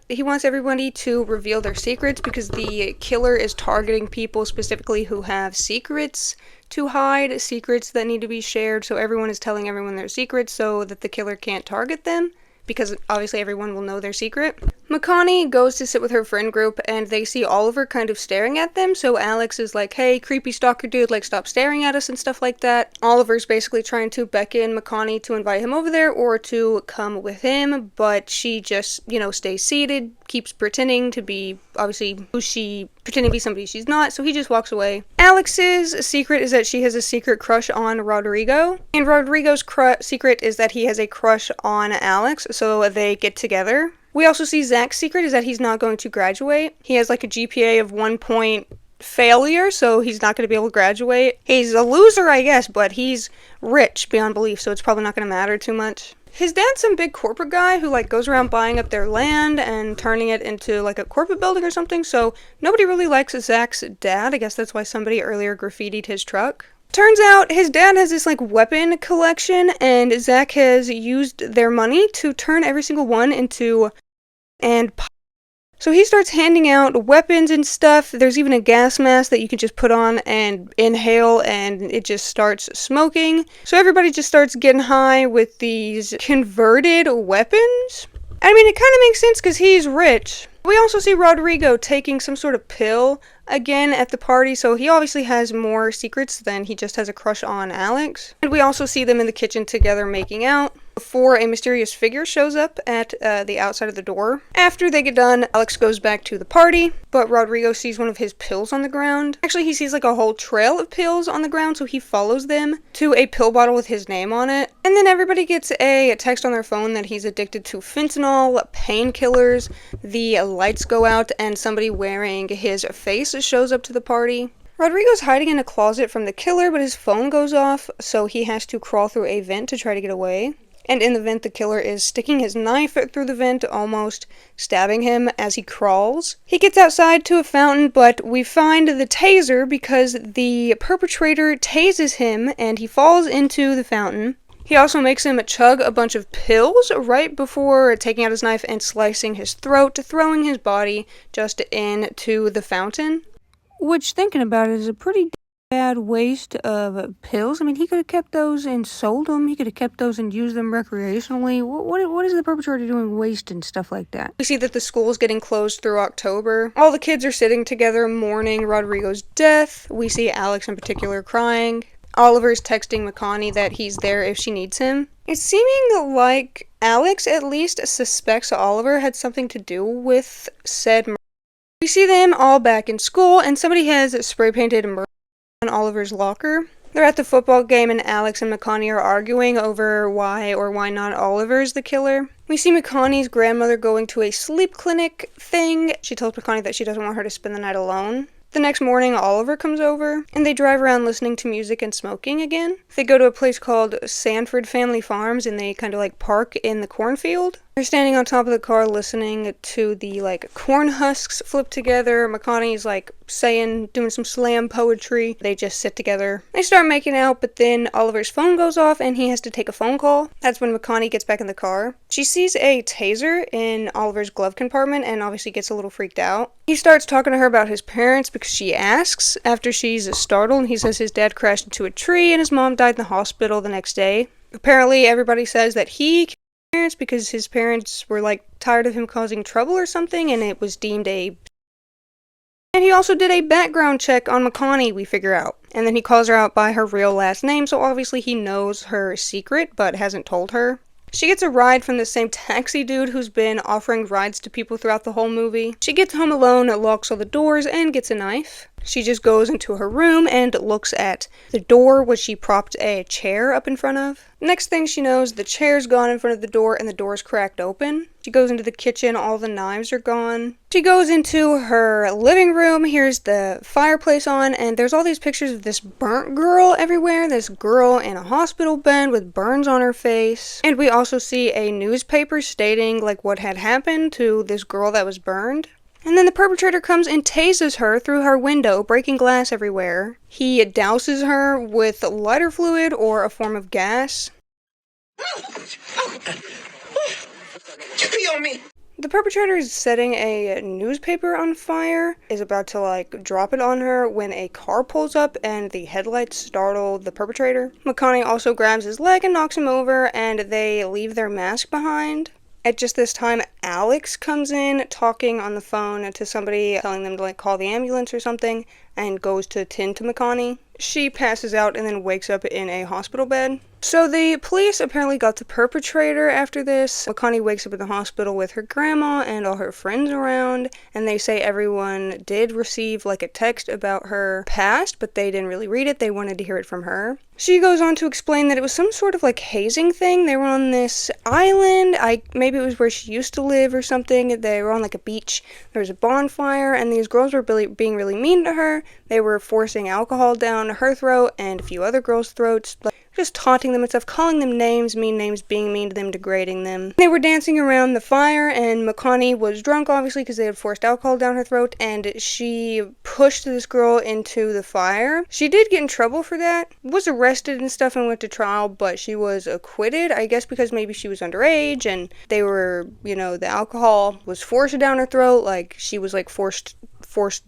[SPEAKER 1] he wants everybody to reveal their secrets because the killer is targeting people specifically who have secrets to hide, secrets that need to be shared, so everyone is telling everyone their secrets so that the killer can't target them, because obviously everyone will know their secret. Makani goes to sit with her friend group, and they see Oliver kind of staring at them, so Alex is like, hey, creepy stalker dude, stop staring at us and stuff like that. Oliver's basically trying to beckon Makani to invite him over there or to come with him, but she just, stays seated, keeps pretending to be, pretending to be somebody she's not, so he just walks away. Alex's secret is that she has a secret crush on Rodrigo, and Rodrigo's secret is that he has a crush on Alex, so they get together. We also see Zach's secret is that he's not going to graduate. He has a GPA of 1 point failure, so he's not going to be able to graduate. He's a loser, I guess, but he's rich beyond belief, so it's probably not going to matter too much. His dad's some big corporate guy who like goes around buying up their land and turning it into like a corporate building or something, so nobody really likes Zach's dad. I guess that's why somebody earlier graffitied his truck. Turns out his dad has this like weapon collection, and Zach has used their money to turn every single one into so he starts handing out weapons and stuff. There's even a gas mask that you can just put on and inhale, and it just starts smoking. So everybody just starts getting high with these converted weapons. I mean, it kind of makes sense because he's rich. We also see Rodrigo taking some sort of pill again at the party, so he obviously has more secrets than he just has a crush on Alex. And we also see them in the kitchen together making out before a mysterious figure shows up at the outside of the door. After they get done, Alex goes back to the party, but Rodrigo sees one of his pills on the ground. Actually, he sees like a whole trail of pills on the ground, so he follows them to a pill bottle with his name on it. And then everybody gets a text on their phone that he's addicted to fentanyl, painkillers. The lights go out and somebody wearing his face shows up to the party. Rodrigo's hiding in a closet from the killer, but his phone goes off, so he has to crawl through a vent to try to get away. And in the vent, the killer is sticking his knife through the vent, almost stabbing him as he crawls. He gets outside to a fountain, but we find the taser because the perpetrator tases him and he falls into the fountain. He also makes him chug a bunch of pills right before taking out his knife and slicing his throat, throwing his body just into the fountain. Which, thinking about it, is a pretty bad waste of pills. I mean, he could have kept those and sold them. He could have kept those and used them recreationally. What is the perpetrator doing wasting stuff like that? We see that the school is getting closed through October. All the kids are sitting together mourning Rodrigo's death. We see Alex in particular crying. Oliver's texting McConaughey that he's there if she needs him. It's seeming like Alex at least suspects Oliver had something to do with said murder. We see them all back in school, and somebody has spray painted murder on Oliver's locker. They're at the football game, and Alex and McConaughey are arguing over why or why not Oliver's the killer. We see McConaughey's grandmother going to a sleep clinic thing. She tells McConaughey that she doesn't want her to spend the night alone. The next morning, Oliver comes over, and they drive around listening to music and smoking again. They go to a place called Sanford Family Farms, and they kind of like park in the cornfield. They're standing on top of the car listening to the like corn husks flip together. McConaughey's like doing some slam poetry. They just sit together. They start making out, but then Oliver's phone goes off and he has to take a phone call. That's when McConaughey gets back in the car. She sees a taser in Oliver's glove compartment and obviously gets a little freaked out. He starts talking to her about his parents because she asks after she's startled, and he says his dad crashed into a tree and his mom died in the hospital the next day. Apparently everybody says that he killed his parents because his parents were like tired of him causing trouble or something, and it was deemed a... And he also did a background check on McConaughey, we figure out. And then he calls her out by her real last name, so obviously he knows her secret, but hasn't told her. She gets a ride from the same taxi dude who's been offering rides to people throughout the whole movie. She gets home alone, locks all the doors, and gets a knife. She just goes into her room and looks at the door, which she propped a chair up in front of. Next thing she knows, the chair's gone in front of the door and the door's cracked open. She goes into the kitchen, all the knives are gone. She goes into her living room, here's the fireplace on, and there's all these pictures of this burnt girl everywhere. This girl in a hospital bed with burns on her face. And we also see a newspaper stating like what had happened to this girl that was burned. And then the perpetrator comes and tases her through her window, breaking glass everywhere. He douses her with lighter fluid or a form of gas.
[SPEAKER 5] You pee on me!
[SPEAKER 1] The perpetrator is setting a newspaper on fire, is about to like drop it on her when a car pulls up and the headlights startle the perpetrator. McConaughey also grabs his leg and knocks him over, and they leave their mask behind. At just this time, Alex comes in talking on the phone to somebody, telling them to like call the ambulance or something, and goes to tend to McConaughey. She passes out and then wakes up in a hospital bed. So the police apparently got the perpetrator after this. McConaughey wakes up in the hospital with her grandma and all her friends around, and they say everyone did receive like a text about her past, but they didn't really read it. They wanted to hear it from her. She goes on to explain that it was some sort of like hazing thing. They were on this island. Maybe it was where she used to live or something. They were on like a beach. There was a bonfire, and these girls were being really mean to her. They were forcing alcohol down her throat and a few other girls' throats. just taunting them and stuff, calling them names, being mean to them, degrading them. They were dancing around the fire, and Makani was drunk, obviously, because they had forced alcohol down her throat, and she pushed this girl into the fire. She did get in trouble for that, was arrested and stuff and went to trial, but she was acquitted, I guess because maybe she was underage, and they were, the alcohol was forced down her throat, like, she was, like, forced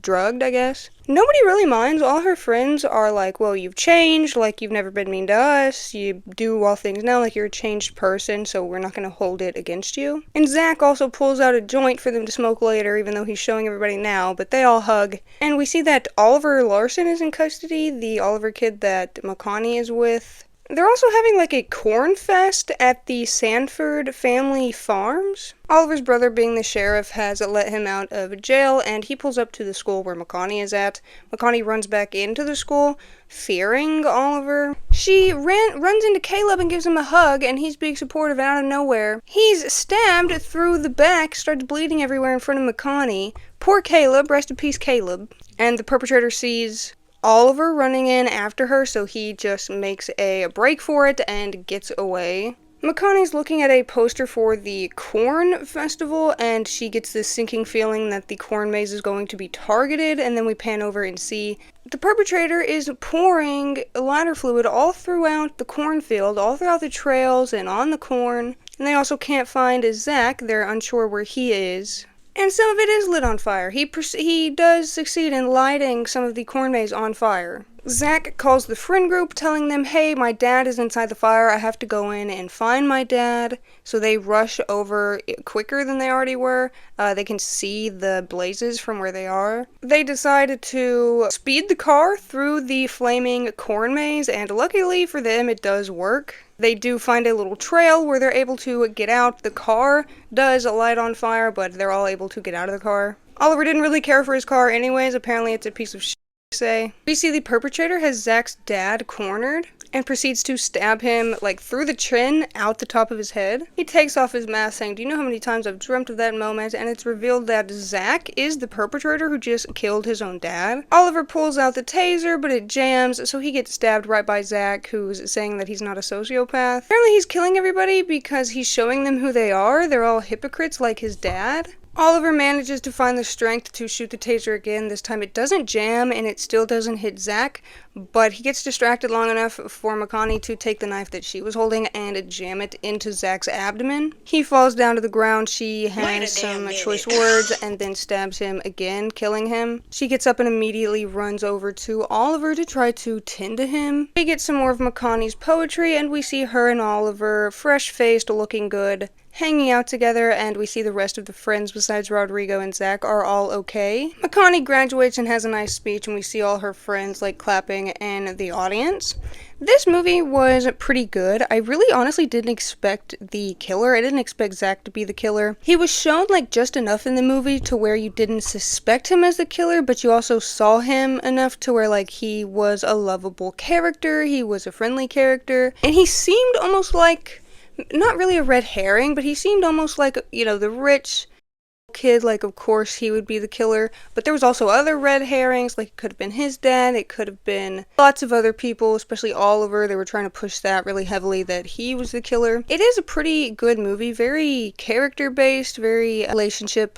[SPEAKER 1] drugged, I guess. Nobody really minds. All her friends are like, well, you've changed, like, you've never been mean to us, you do all things now, like, you're a changed person, so we're not going to hold it against you. And Zach also pulls out a joint for them to smoke later, even though he's showing everybody now, but they all hug. And we see that Oliver Larson is in custody, the Oliver kid that Makani is with. They're also having like a corn fest at the Sanford family farms. Oliver's brother, being the sheriff, has let him out of jail, and he pulls up to the school where Makani is at. Makani runs back into the school, fearing Oliver. She runs into Caleb and gives him a hug, and he's being supportive out of nowhere. He's stabbed through the back, starts bleeding everywhere in front of Makani. Poor Caleb, rest in peace Caleb. And the perpetrator sees Oliver running in after her, so he just makes a break for it and gets away. Makani's looking at a poster for the corn festival, and she gets this sinking feeling that the corn maze is going to be targeted, and then we pan over and see the perpetrator is pouring lighter fluid all throughout the cornfield, all throughout the trails and on the corn, and they also can't find Zach. They're unsure where he is. And some of it is lit on fire. He does succeed in lighting some of the corn maze on fire. Zach calls the friend group, telling them, hey, my dad is inside the fire, I have to go in and find my dad. So they rush over quicker than they already were. They can see the blazes from where they are. They decided to speed the car through the flaming corn maze, and luckily for them, it does work. They do find a little trail where they're able to get out. The car does light on fire, but they're all able to get out of the car. Oliver didn't really care for his car anyways. Apparently it's a piece of shit, say. We see the perpetrator has Zach's dad cornered and proceeds to stab him, like, through the chin, out the top of his head. He takes off his mask, saying, do you know how many times I've dreamt of that moment? And it's revealed that Zach is the perpetrator who just killed his own dad. Oliver pulls out the taser, but it jams, so he gets stabbed right by Zach, who's saying that he's not a sociopath. Apparently he's killing everybody because he's showing them who they are. They're all hypocrites like his dad. Oliver manages to find the strength to shoot the taser again. This time it doesn't jam and it still doesn't hit Zach, but he gets distracted long enough for Makani to take the knife that she was holding and jam it into Zach's abdomen. He falls down to the ground. She has some choice words and then stabs him again, killing him. She gets up and immediately runs over to Oliver to try to tend to him. We get some more of Makani's poetry, and we see her and Oliver, fresh-faced, looking good, hanging out together, and we see the rest of the friends besides Rodrigo and Zach are all okay. Makani graduates and has a nice speech, and we see all her friends, like, clapping in the audience. This movie was pretty good. I really honestly didn't expect the killer. I didn't expect Zach to be the killer. He was shown, like, just enough in the movie to where you didn't suspect him as the killer, but you also saw him enough to where, like, he was a lovable character, he was a friendly character, and he seemed almost like, not really a red herring, but he seemed almost like, the rich kid, like, of course he would be the killer, but there was also other red herrings, like, it could have been his dad, it could have been lots of other people, especially Oliver. They were trying to push that really heavily, that he was the killer. It is a pretty good movie, very character-based, very relationship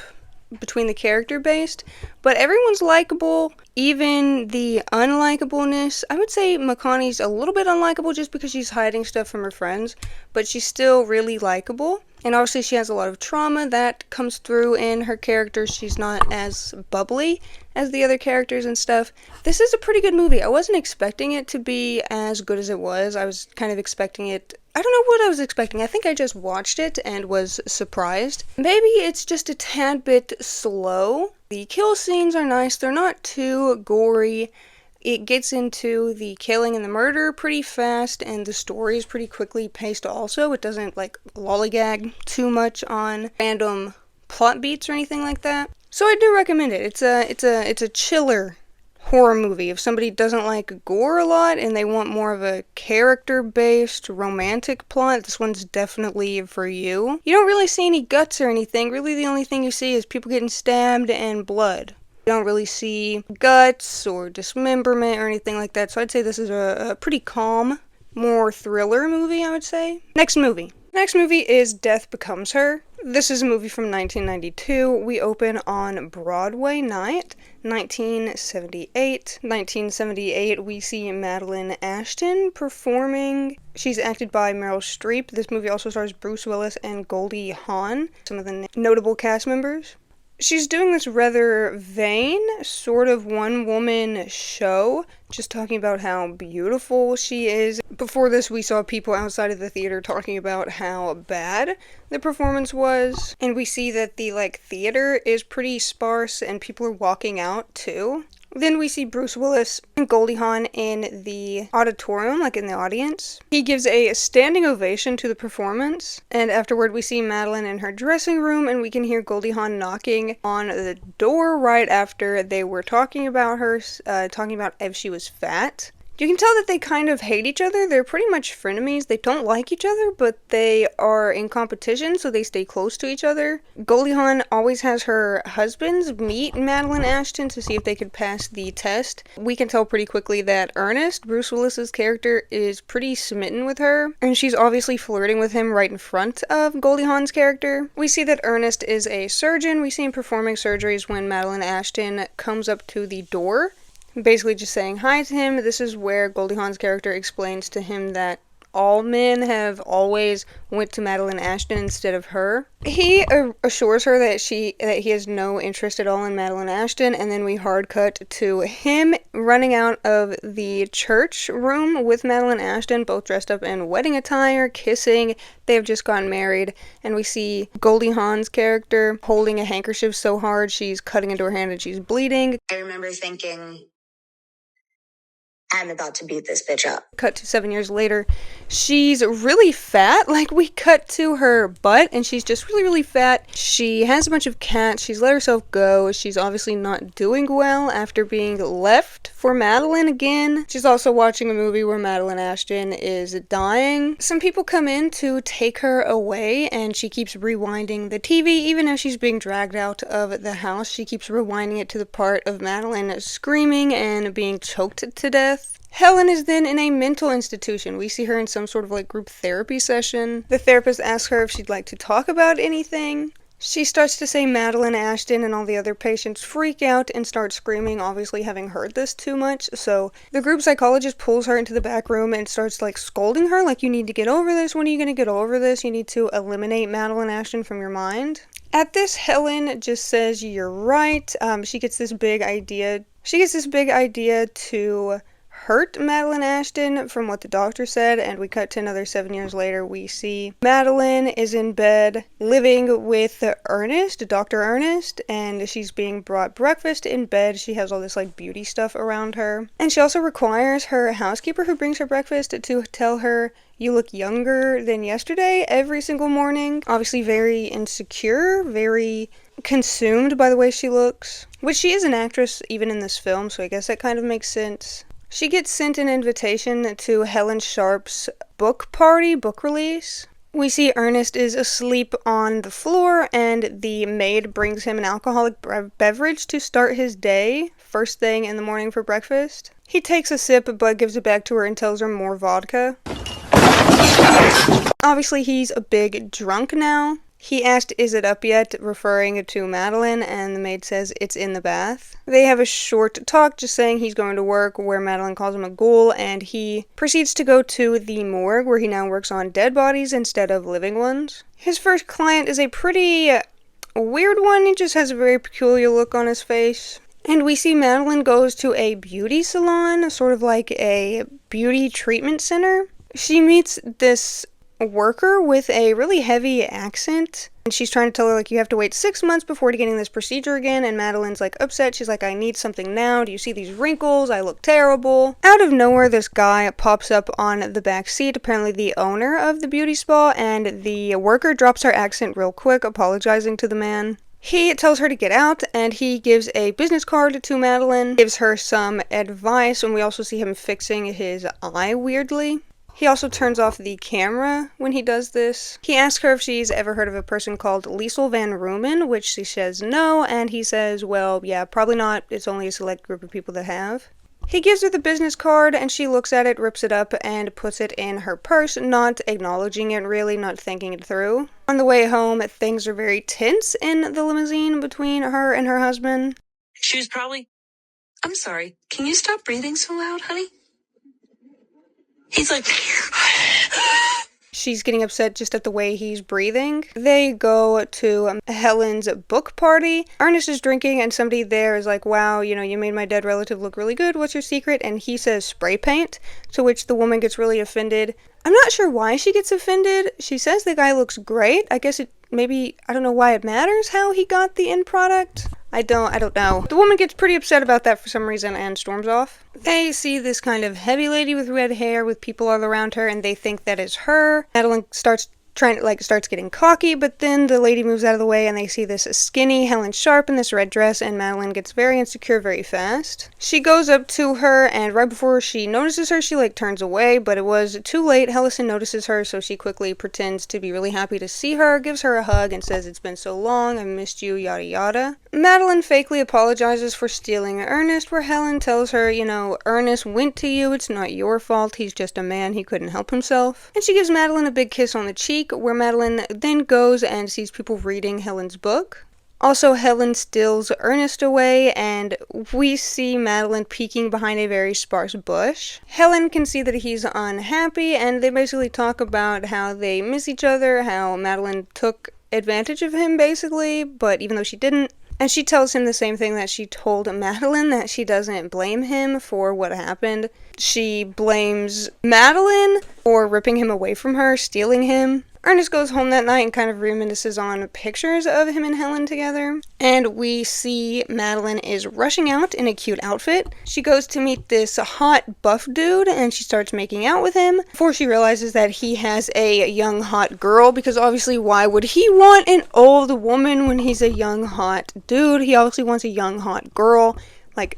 [SPEAKER 1] between the character based, but everyone's likable, even the unlikableness. I would say Makani's a little bit unlikable just because she's hiding stuff from her friends, but she's still really likable. And obviously she has a lot of trauma that comes through in her character. She's not as bubbly as the other characters and stuff. This is a pretty good movie. I wasn't expecting it to be as good as it was. I was kind of expecting it, I don't know what I was expecting. I think I just watched it and was surprised. Maybe it's just a tad bit slow. The kill scenes are nice. They're not too gory. It gets into the killing and the murder pretty fast, and the story is pretty quickly paced also. It doesn't, like, lollygag too much on random plot beats or anything like that. So I do recommend it. It's a chiller horror movie. If somebody doesn't like gore a lot and they want more of a character-based romantic plot, this one's definitely for you. You don't really see any guts or anything. Really, the only thing you see is people getting stabbed and blood. You don't really see guts or dismemberment or anything like that, so I'd say this is a pretty calm more thriller movie, I would say. Next movie. Next movie is Death Becomes Her. This is a movie from 1992. We open on Broadway night, 1978. 1978, we see Madeline Ashton performing. She's acted by Meryl Streep. This movie also stars Bruce Willis and Goldie Hawn, some of the notable cast members. She's doing this rather vain, sort of one-woman show, just talking about how beautiful she is. Before this, we saw people outside of the theater talking about how bad the performance was, and we see that the, theater is pretty sparse, and people are walking out, too. Then we see Bruce Willis and Goldie Hawn in the auditorium, in the audience. He gives a standing ovation to the performance, and afterward we see Madeline in her dressing room, and we can hear Goldie Hawn knocking on the door right after they were talking about her, talking about if she was fat. You can tell that they kind of hate each other. They're pretty much frenemies. They don't like each other, but they are in competition, so they stay close to each other. Goldie Hawn always has her husbands meet Madeline Ashton to see if they could pass the test. We can tell pretty quickly that Ernest, Bruce Willis's character, is pretty smitten with her, and she's obviously flirting with him right in front of Goldie Hawn's character. We see that Ernest is a surgeon. We see him performing surgeries when Madeline Ashton comes up to the door, basically just saying hi to him. This is where Goldie Hawn's character explains to him that all men have always went to Madeline Ashton instead of her. He assures her that he has no interest at all in Madeline Ashton, and then we hard cut to him running out of the church room with Madeline Ashton, both dressed up in wedding attire, kissing. They have just gotten married, and we see Goldie Hawn's character holding a handkerchief so hard she's cutting into her hand and she's bleeding.
[SPEAKER 6] I remember thinking, I'm about to beat this bitch up.
[SPEAKER 1] Cut to 7 years later. She's really fat. We cut to her butt, and she's just really, really fat. She has a bunch of cats. She's let herself go. She's obviously not doing well after being left for Madeline again. She's also watching a movie where Madeline Ashton is dying. Some people come in to take her away, and she keeps rewinding the TV. Even as she's being dragged out of the house, she keeps rewinding it to the part of Madeline screaming and being choked to death. Helen is then in a mental institution. We see her in some sort of group therapy session. The therapist asks her if she'd like to talk about anything. She starts to say Madeline Ashton, and all the other patients freak out and start screaming, obviously having heard this too much. So the group psychologist pulls her into the back room and starts scolding her, you need to get over this. When are you going to get over this? You need to eliminate Madeline Ashton from your mind. At this, Helen just says, you're right. She gets this big idea to hurt Madeline Ashton from what the doctor said, and we cut to another 7 years later. We see Madeline is in bed living with Ernest, Dr. Ernest, and she's being brought breakfast in bed. She has all this beauty stuff around her, and she also requires her housekeeper who brings her breakfast to tell her, you look younger than yesterday, every single morning. Obviously very insecure, very consumed by the way she looks, which she is an actress even in this film, so I guess that kind of makes sense. She gets sent an invitation to Helen Sharp's book release. We see Ernest is asleep on the floor, and the maid brings him an alcoholic beverage to start his day, first thing in the morning for breakfast. He takes a sip, but gives it back to her and tells her more vodka. Obviously, he's a big drunk now. He asked, is it up yet, referring to Madeline, and the maid says it's in the bath. They have a short talk, just saying he's going to work, where Madeline calls him a ghoul, and he proceeds to go to the morgue, where he now works on dead bodies instead of living ones. His first client is a pretty weird one. He just has a very peculiar look on his face. And we see Madeline goes to a beauty salon, sort of like a beauty treatment center. She meets this worker with a really heavy accent, and she's trying to tell her you have to wait 6 months before getting this procedure again, and Madeline's upset. She's I need something now. Do you see these wrinkles? I look terrible. Out of nowhere, this guy pops up on the back seat, apparently the owner of the beauty spa, and the worker drops her accent real quick, apologizing to the man. He tells her to get out, and he gives a business card to Madeline, gives her some advice, and we also see him fixing his eye weirdly. He also turns off the camera when he does this. He asks her if she's ever heard of a person called Liesel Van Rumen, which she says no, and he says, well, yeah, probably not. It's only a select group of people that have. He gives her the business card and she looks at it, rips it up, and puts it in her purse, not acknowledging it really, not thinking it through. On the way home, things are very tense in the limousine between her and her husband.
[SPEAKER 5] She was probably, I'm sorry, can you stop breathing so loud, honey? He's like,
[SPEAKER 1] She's getting upset just at the way he's breathing. They go to Helen's book party. Ernest is drinking and somebody there is like, wow, you know, you made my dead relative look really good. What's your secret? And he says spray paint, to which the woman gets really offended. I'm not sure why she gets offended. She says the guy looks great. I guess I don't know why it matters how he got the end product. I don't know. The woman gets pretty upset about that for some reason and storms off. They see this kind of heavy lady with red hair with people all around her and they think that is her. Madeline starts getting cocky, but then the lady moves out of the way and they see this skinny Helen Sharp in this red dress and Madeline gets very insecure very fast. She goes up to her and right before she notices her, she turns away, but it was too late. Hellison notices her, so she quickly pretends to be really happy to see her, gives her a hug and says it's been so long, I missed you, yada yada. Madeline fakely apologizes for stealing Ernest, where Helen tells her, you know, Ernest went to you, it's not your fault, he's just a man, he couldn't help himself. And she gives Madeline a big kiss on the cheek, where Madeline then goes and sees people reading Helen's book. Also, Helen steals Ernest away, and we see Madeline peeking behind a very sparse bush. Helen can see that he's unhappy, and they basically talk about how they miss each other, how Madeline took advantage of him, basically, but even though she didn't. And she tells him the same thing that she told Madeline, that she doesn't blame him for what happened. She blames Madeline for ripping him away from her, stealing him. Ernest goes home that night and kind of reminisces on pictures of him and Helen together. And we see Madeline is rushing out in a cute outfit. She goes to meet this hot buff dude and she starts making out with him before she realizes that he has a young hot girl, because obviously why would he want an old woman when he's a young hot dude? He obviously wants a young hot girl.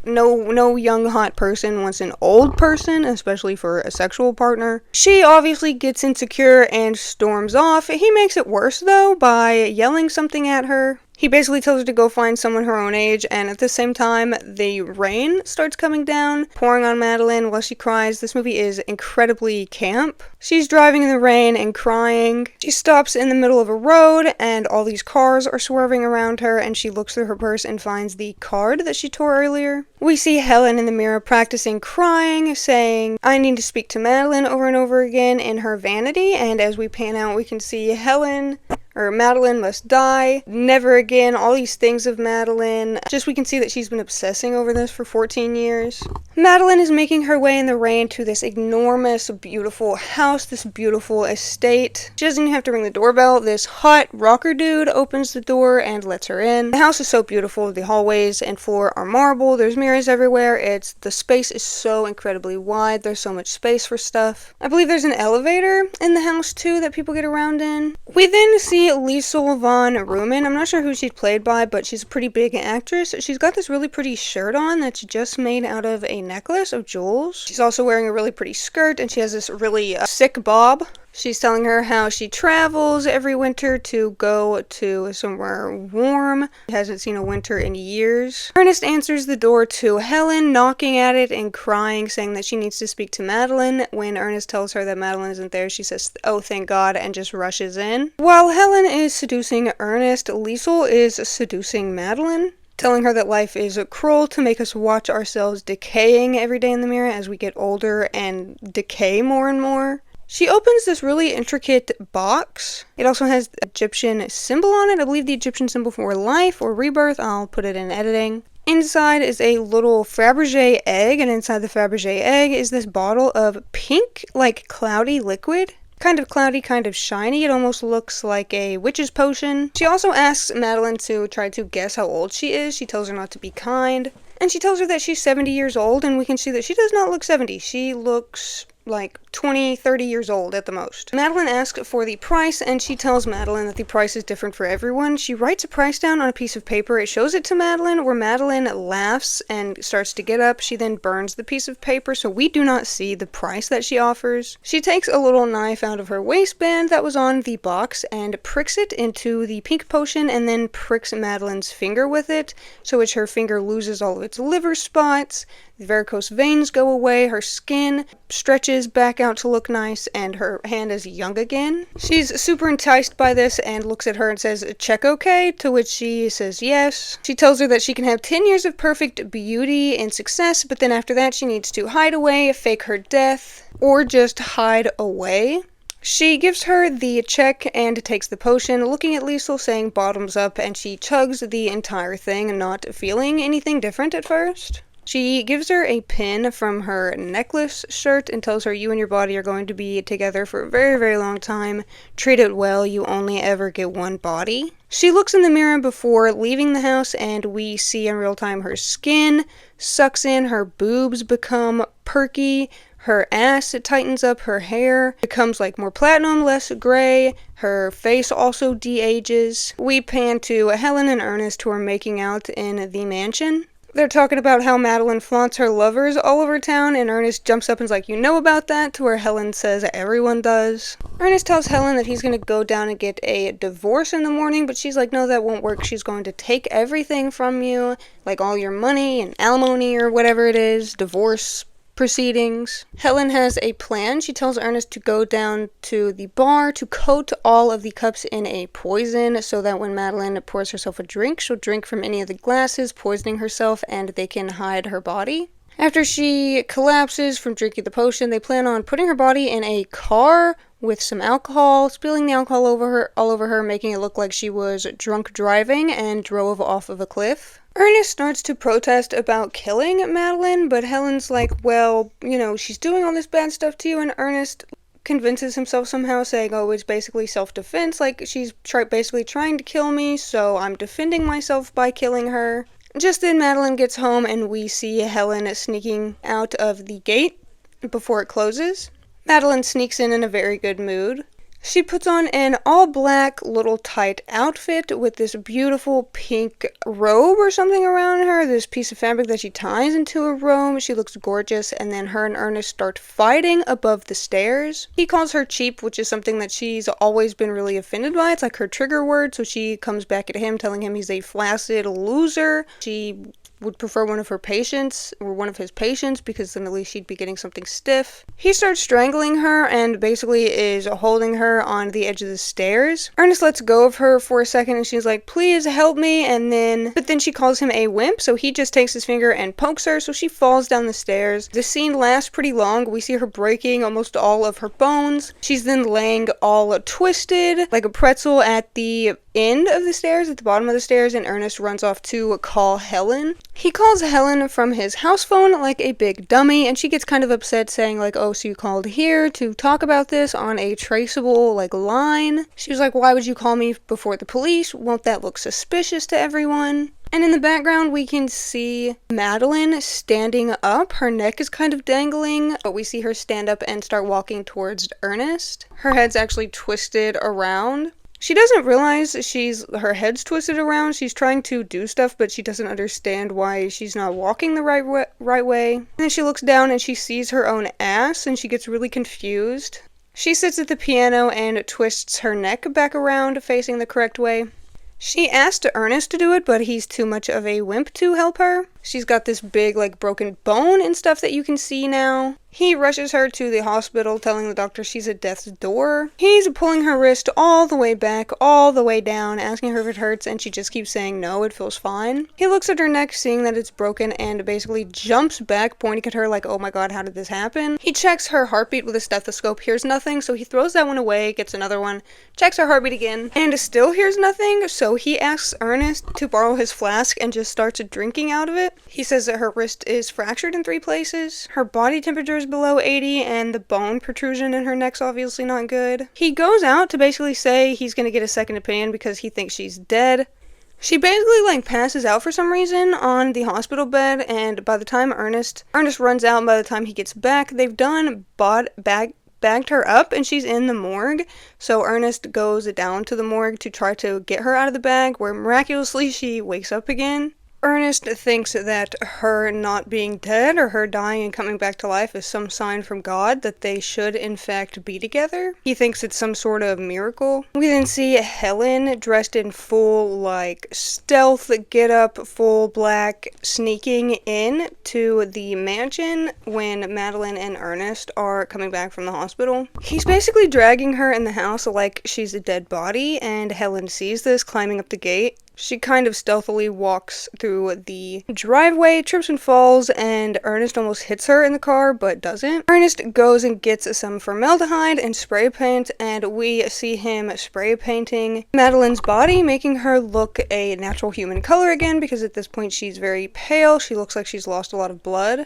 [SPEAKER 1] No young hot person wants an old person, especially for a sexual partner. She obviously gets insecure and storms off. He makes it worse, though, by yelling something at her. He basically tells her to go find someone her own age, and at the same time, the rain starts coming down, pouring on Madeline while she cries. This movie is incredibly camp. She's driving in the rain and crying. She stops in the middle of a road, and all these cars are swerving around her, and she looks through her purse and finds the card that she tore earlier. We see Helen in the mirror practicing crying, saying, I need to speak to Madeline over and over again in her vanity, and as we pan out, we can see Madeline must die, never again, all these things of Madeline. Just we can see that she's been obsessing over this for 14 years. Madeline is making her way in the rain to this enormous, beautiful house, this beautiful estate. She doesn't even have to ring the doorbell. This hot rocker dude opens the door and lets her in. The house is so beautiful. The hallways and floor are marble. There's mirrors everywhere. The space is so incredibly wide. There's so much space for stuff. I believe there's an elevator in the house too that people get around in. We then see Liesl von Ruhmen. I'm not sure who she's played by, but she's a pretty big actress. She's got this really pretty shirt on that's just made out of a necklace of jewels. She's also wearing a really pretty skirt, and she has this really sick bob. She's telling her how she travels every winter to go to somewhere warm. She hasn't seen a winter in years. Ernest answers the door to Helen, knocking at it and crying, saying that she needs to speak to Madeline. When Ernest tells her that Madeline isn't there, she says, oh, thank God, and just rushes in. While Helen is seducing Ernest, Liesl is seducing Madeline, telling her that life is cruel to make us watch ourselves decaying every day in the mirror as we get older and decay more and more. She opens this really intricate box. It also has the Egyptian symbol on it. I believe the Egyptian symbol for life or rebirth. I'll put it in editing. Inside is a little Fabergé egg, and inside the Fabergé egg is this bottle of pink, cloudy liquid. Kind of cloudy, kind of shiny. It almost looks like a witch's potion. She also asks Madeline to try to guess how old she is. She tells her not to be kind. And she tells her that she's 70 years old, and we can see that she does not look 70. She looks like 20, 30 years old at the most. Madeline asks for the price, and she tells Madeline that the price is different for everyone. She writes a price down on a piece of paper. It shows it to Madeline, where Madeline laughs and starts to get up. She then burns the piece of paper, so we do not see the price that she offers. She takes a little knife out of her waistband that was on the box and pricks it into the pink potion, and then pricks Madeline's finger with it, so which her finger loses all of its liver spots. The varicose veins go away, her skin stretches back out to look nice, and her hand is young again. She's super enticed by this and looks at her and says, "Check okay?" To which she says yes. She tells her that she can have 10 years of perfect beauty and success, but then after that she needs to hide away, fake her death, or just hide away. She gives her the check and takes the potion, looking at Liesl, saying bottoms up, and she chugs the entire thing, not feeling anything different at first. She gives her a pin from her necklace shirt and tells her, "You and your body are going to be together for a very, very long time. Treat it well, you only ever get one body." She looks in the mirror before leaving the house, and we see in real time her skin sucks in, her boobs become perky, her ass tightens up, her hair becomes like more platinum, less gray, her face also de-ages. We pan to Helen and Ernest, who are making out in the mansion. They're talking about how Madeline flaunts her lovers all over town, and Ernest jumps up and is like, "You know about that?" To where Helen says everyone does. Ernest tells Helen that he's going to go down and get a divorce in the morning, but she's like, "No, that won't work. She's going to take everything from you, like all your money and alimony or whatever it is, divorce proceedings." Helen has a plan. She tells Ernest to go down to the bar to coat all of the cups in a poison, so that when Madeline pours herself a drink, she'll drink from any of the glasses, poisoning herself, and they can hide her body. After she collapses from drinking the potion, they plan on putting her body in a car with some alcohol, spilling the alcohol all over her, making it look like she was drunk driving and drove off of a cliff. Ernest starts to protest about killing Madeline, but Helen's like, "Well, she's doing all this bad stuff to you," and Ernest convinces himself somehow, saying, "Oh, it's basically self-defense, like she's basically trying to kill me, so I'm defending myself by killing her." Just then Madeline gets home, and we see Helen sneaking out of the gate before it closes. Madeline sneaks in a very good mood. She puts on an all-black little tight outfit with this beautiful pink robe or something around her, this piece of fabric that she ties into a robe. She looks gorgeous, and then her and Ernest start fighting above the stairs. He calls her cheap, which is something that she's always been really offended by. It's like her trigger word, so she comes back at him, telling him he's a flaccid loser. She would prefer one of her patients, or one of his patients, because then at least she'd be getting something stiff. He starts strangling her and basically is holding her on the edge of the stairs. Ernest lets go of her for a second and she's like, "Please help me," but then she calls him a wimp, so he just takes his finger and pokes her, so she falls down the stairs. The scene lasts pretty long. We see her breaking almost all of her bones. She's then laying all twisted like a pretzel at the end of the stairs, at the bottom of the stairs, and Ernest runs off to call Helen. He calls Helen from his house phone like a big dummy, and she gets kind of upset, saying like, "Oh, so you called here to talk about this on a traceable line?" She was like, "Why would you call me before the police? Won't that look suspicious to everyone?" And in the background, we can see Madeline standing up. Her neck is kind of dangling, but we see her stand up and start walking towards Ernest. Her head's actually twisted around. She doesn't realize her head's twisted around. She's trying to do stuff, but she doesn't understand why she's not walking the right way. And then she looks down and she sees her own ass, and she gets really confused. She sits at the piano and twists her neck back around, facing the correct way. She asked Ernest to do it, but he's too much of a wimp to help her. She's got this big, broken bone and stuff that you can see now. He rushes her to the hospital, telling the doctor she's at death's door. He's pulling her wrist all the way back, all the way down, asking her if it hurts, and she just keeps saying no, it feels fine. He looks at her neck, seeing that it's broken, and basically jumps back, pointing at her like, "Oh my god, how did this happen?" He checks her heartbeat with a stethoscope, hears nothing, so he throws that one away, gets another one, checks her heartbeat again, and still hears nothing, so he asks Ernest to borrow his flask and just starts drinking out of it. He says that her wrist is fractured in 3 places, her body temperature is below 80, and the bone protrusion in her neck's obviously not good. He goes out to basically say he's gonna get a second opinion because he thinks she's dead. She basically passes out for some reason on the hospital bed, and by the time Ernest runs out, and by the time he gets back, they've done bagged her up and she's in the morgue. So Ernest goes down to the morgue to try to get her out of the bag, where miraculously she wakes up again. Ernest thinks that her not being dead or her dying and coming back to life is some sign from God that they should in fact be together. He thinks it's some sort of miracle. We then see Helen dressed in full stealth get up, full black, sneaking in to the mansion when Madeline and Ernest are coming back from the hospital. He's basically dragging her in the house like she's a dead body, and Helen sees this, climbing up the gate. She kind of stealthily walks through the driveway, trips and falls, and Ernest almost hits her in the car, but doesn't. Ernest goes and gets some formaldehyde and spray paint, and we see him spray painting Madeline's body, making her look a natural human color again, because at this point she's very pale. She looks like she's lost a lot of blood.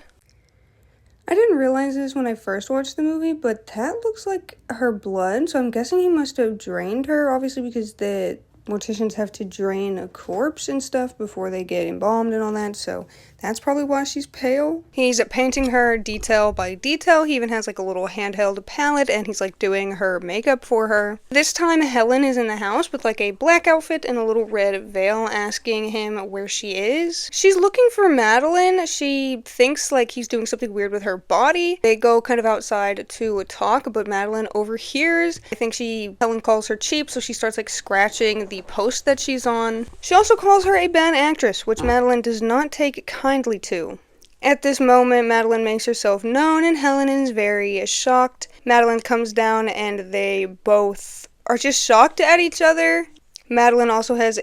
[SPEAKER 1] I didn't realize this when I first watched the movie, but that looks like her blood, so I'm guessing he must have drained her, obviously because the morticians have to drain a corpse and stuff before they get embalmed and all that, so that's probably why she's pale. He's painting her detail by detail. He even has a little handheld palette, and he's doing her makeup for her. This time Helen is in the house with a black outfit and a little red veil, asking him where she is. She's looking for Madeline. She thinks he's doing something weird with her body. They go kind of outside to talk, but Madeline overhears. I think Helen calls her cheap, so she starts scratching the post that she's on. She also calls her a bad actress, which Madeline does not take kindly to. At this moment, Madeline makes herself known, and Helen is very shocked. Madeline comes down, and they both are just shocked at each other. Madeline also has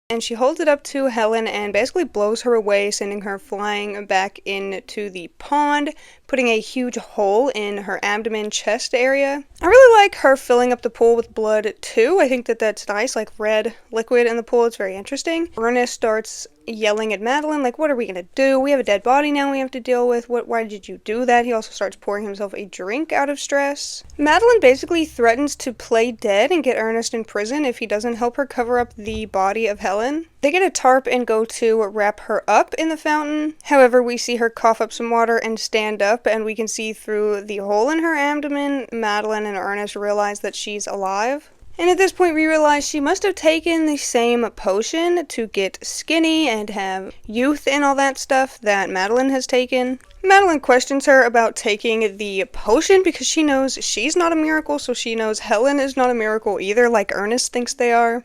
[SPEAKER 1] and she holds it up to Helen and basically blows her away, sending her flying back into the pond, putting a huge hole in her abdomen chest area. I really like her filling up the pool with blood too. I think that's nice, red liquid in the pool. It's very interesting. Ernest starts yelling at Madeline, what are we gonna do? We have a dead body now we have to deal with. Why did you do that? He also starts pouring himself a drink out of stress. Madeline basically threatens to play dead and get Ernest in prison if he doesn't help her cover up the body of Helen. They get a tarp and go to wrap her up in the fountain. However, we see her cough up some water and stand up, and we can see through the hole in her abdomen. Madeline and Ernest realize that she's alive. And at this point we realize she must have taken the same potion to get skinny and have youth and all that stuff that Madeline has taken. Madeline questions her about taking the potion because she knows she's not a miracle, so she knows Helen is not a miracle either, like Ernest thinks they are.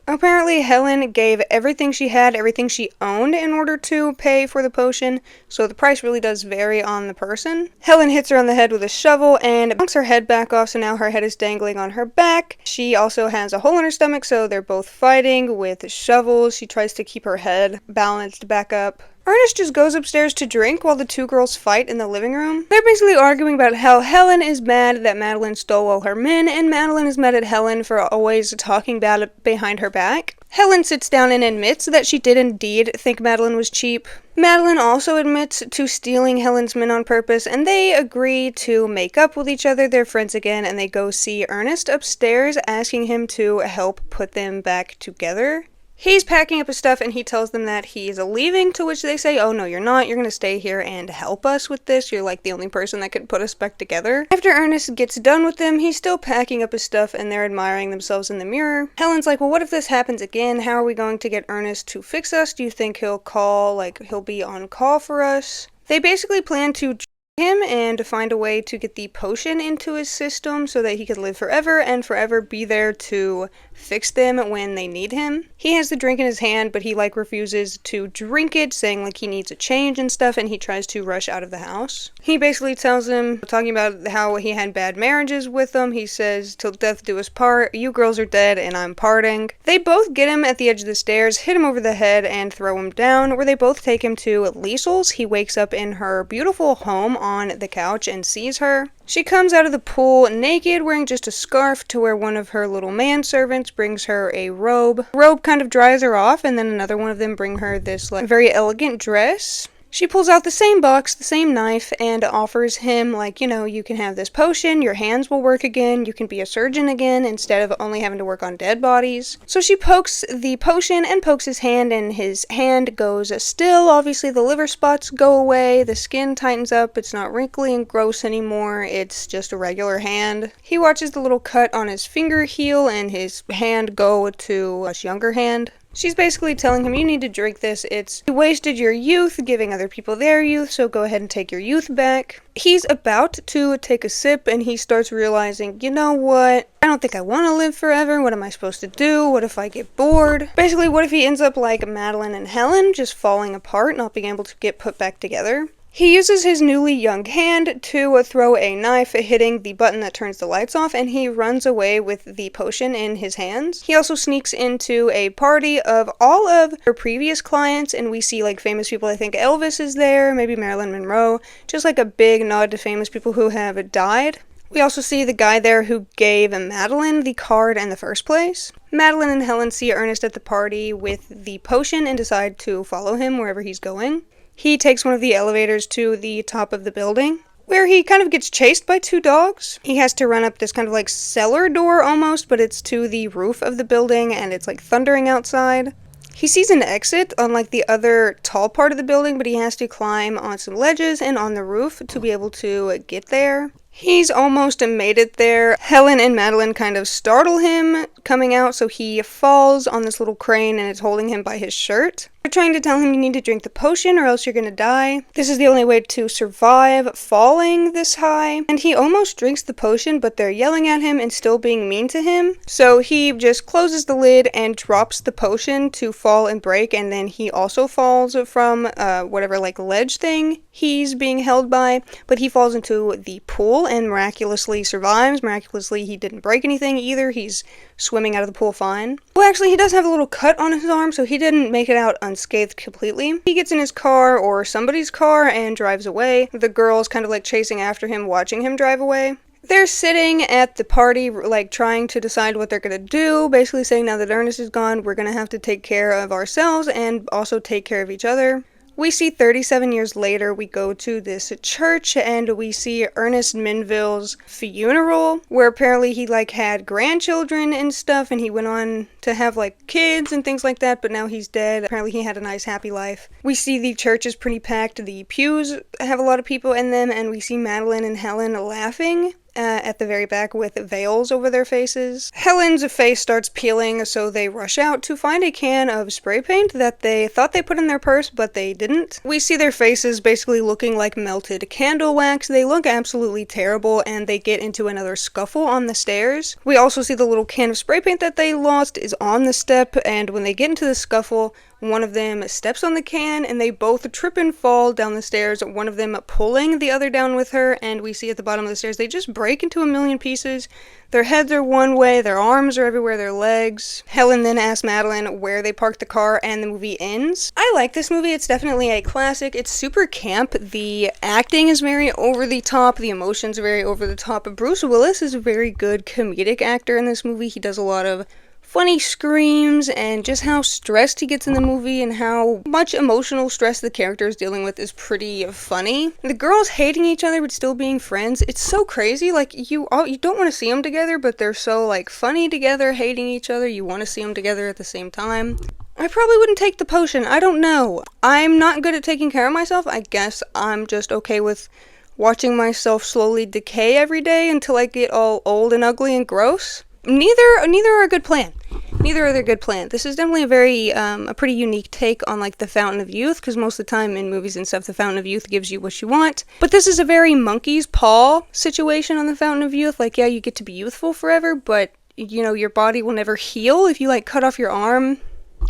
[SPEAKER 1] Apparently, Helen gave everything she had, everything she owned, in order to pay for the potion, so the price really does vary on the person. Helen hits her on the head with a shovel and knocks her head back off, so now her head is dangling on her back. She also has a hole in her stomach, so they're both fighting with shovels. She tries to keep her head balanced back up. Ernest just goes upstairs to drink while the two girls fight in the living room. They're basically arguing about how Helen is mad that Madeline stole all her men, and Madeline is mad at Helen for always talking bad behind her back. Helen sits down and admits that she did indeed think Madeline was cheap. Madeline also admits to stealing Helen's men on purpose, and they agree to make up with each other. They're friends again, and they go see Ernest upstairs, asking him to help put them back together. He's packing up his stuff and he tells them that he's leaving, to which they say, oh no you're not, you're gonna stay here and help us with this, you're the only person that could put us back together. After Ernest gets done with them, he's still packing up his stuff and they're admiring themselves in the mirror. Helen's well, what if this happens again? How are we going to get Ernest to fix us? Do you think he'll call, he'll be on call for us? They basically plan to him and find a way to get the potion into his system so that he could live forever and forever be there to fix them when they need him. He has the drink in his hand, but he refuses to drink it, saying he needs a change and stuff, and he tries to rush out of the house. He basically tells them, talking about how he had bad marriages with them, he says, till death do us part, you girls are dead and I'm parting. They both get him at the edge of the stairs, hit him over the head, and throw him down, where they both take him to Liesel's. He wakes up in her beautiful home on the couch and sees her. She comes out of the pool naked, wearing just a scarf, to where one of her little manservants brings her a robe. The robe kind of dries her off, and then another one of them bring her this very elegant dress. She pulls out the same box, the same knife, and offers him, like, you can have this potion, your hands will work again, you can be a surgeon again, instead of only having to work on dead bodies. So she pokes the potion and pokes his hand, and his hand goes still. Obviously, the liver spots go away, the skin tightens up, it's not wrinkly and gross anymore, it's just a regular hand. He watches the little cut on his finger heal, and his hand go to a much younger hand. She's basically telling him, you need to drink this. You wasted your youth giving other people their youth, so go ahead and take your youth back. He's about to take a sip, and he starts realizing, you know what? I don't think I want to live forever. What am I supposed to do? What if I get bored? Basically, what if he ends up like Madeline and Helen, just falling apart, not being able to get put back together? He uses his newly young hand to throw a knife, hitting the button that turns the lights off, and he runs away with the potion in his hands. He also sneaks into a party of all of her previous clients, and we see like famous people. I think Elvis is there, maybe Marilyn Monroe, just like a big nod to famous people who have died. We also see the guy there who gave Madeline the card in the first place. Madeline and Helen see Ernest at the party with the potion and decide to follow him wherever he's going. He takes one of the elevators to the top of the building, where he kind of gets chased by two dogs. He has to run up this kind of like cellar door almost, but it's to the roof of the building, and it's like thundering outside. He sees an exit on like the other tall part of the building, but he has to climb on some ledges and on the roof to be able to get there. He's almost made it there. Helen and Madeline kind of startle him coming out, so he falls on this little crane and it's holding him by his shirt. They're trying to tell him you need to drink the potion or else you're gonna die. This is the only way to survive falling this high. And he almost drinks the potion, but they're yelling at him and still being mean to him. So he just closes the lid and drops the potion to fall and break, and then he also falls from whatever like ledge thing he's being held by, but he falls into the pool and miraculously survives. Miraculously, he didn't break anything either. He's swimming out of the pool fine. Well, actually, he does have a little cut on his arm, so he didn't make it out unscathed completely. He gets in his car, or somebody's car, and drives away. The girl's kind of like chasing after him, watching him drive away. They're sitting at the party, like trying to decide what they're gonna do, basically saying now that Ernest is gone, we're gonna have to take care of ourselves and also take care of each other. We see 37 years later, we go to this church and we see Ernest Minville's funeral, where apparently he like had grandchildren and stuff, and he went on to have like kids and things like that, but now he's dead. Apparently he had a nice happy life. We see the church is pretty packed, the pews have a lot of people in them, and we see Madeline and Helen laughing at the very back with veils over their faces. Helen's face starts peeling, so they rush out to find a can of spray paint that they thought they put in their purse, but they didn't. We see their faces basically looking like melted candle wax. They look absolutely terrible, and they get into another scuffle on the stairs. We also see the little can of spray paint that they lost is on the step, and when they get into the scuffle, one of them steps on the can, and they both trip and fall down the stairs, one of them pulling the other down with her, and we see at the bottom of the stairs, they just break into a million pieces. Their heads are one way, their arms are everywhere, their legs. Helen then asks Madeline where they parked the car, and the movie ends. I like this movie. It's definitely a classic. It's super camp. The acting is very over the top. The emotions are very over the top. Bruce Willis is a very good comedic actor in this movie. He does a lot of funny screams, and just how stressed he gets in the movie and how much emotional stress the character is dealing with is pretty funny. The girls hating each other but still being friends, it's so crazy. Like, you don't want to see them together, but they're so like funny together, hating each other. You want to see them together at the same time. I probably wouldn't take the potion. I don't know. I'm not good at taking care of myself. I guess I'm just okay with watching myself slowly decay every day until I get all old and ugly and gross. Neither are a good plan. Neither are a good plan. This is definitely a pretty unique take on like the Fountain of Youth, because most of the time in movies and stuff, the Fountain of Youth gives you what you want. But this is a very monkey's paw situation on the Fountain of Youth. Like, yeah, you get to be youthful forever, but you know, your body will never heal. If you like cut off your arm,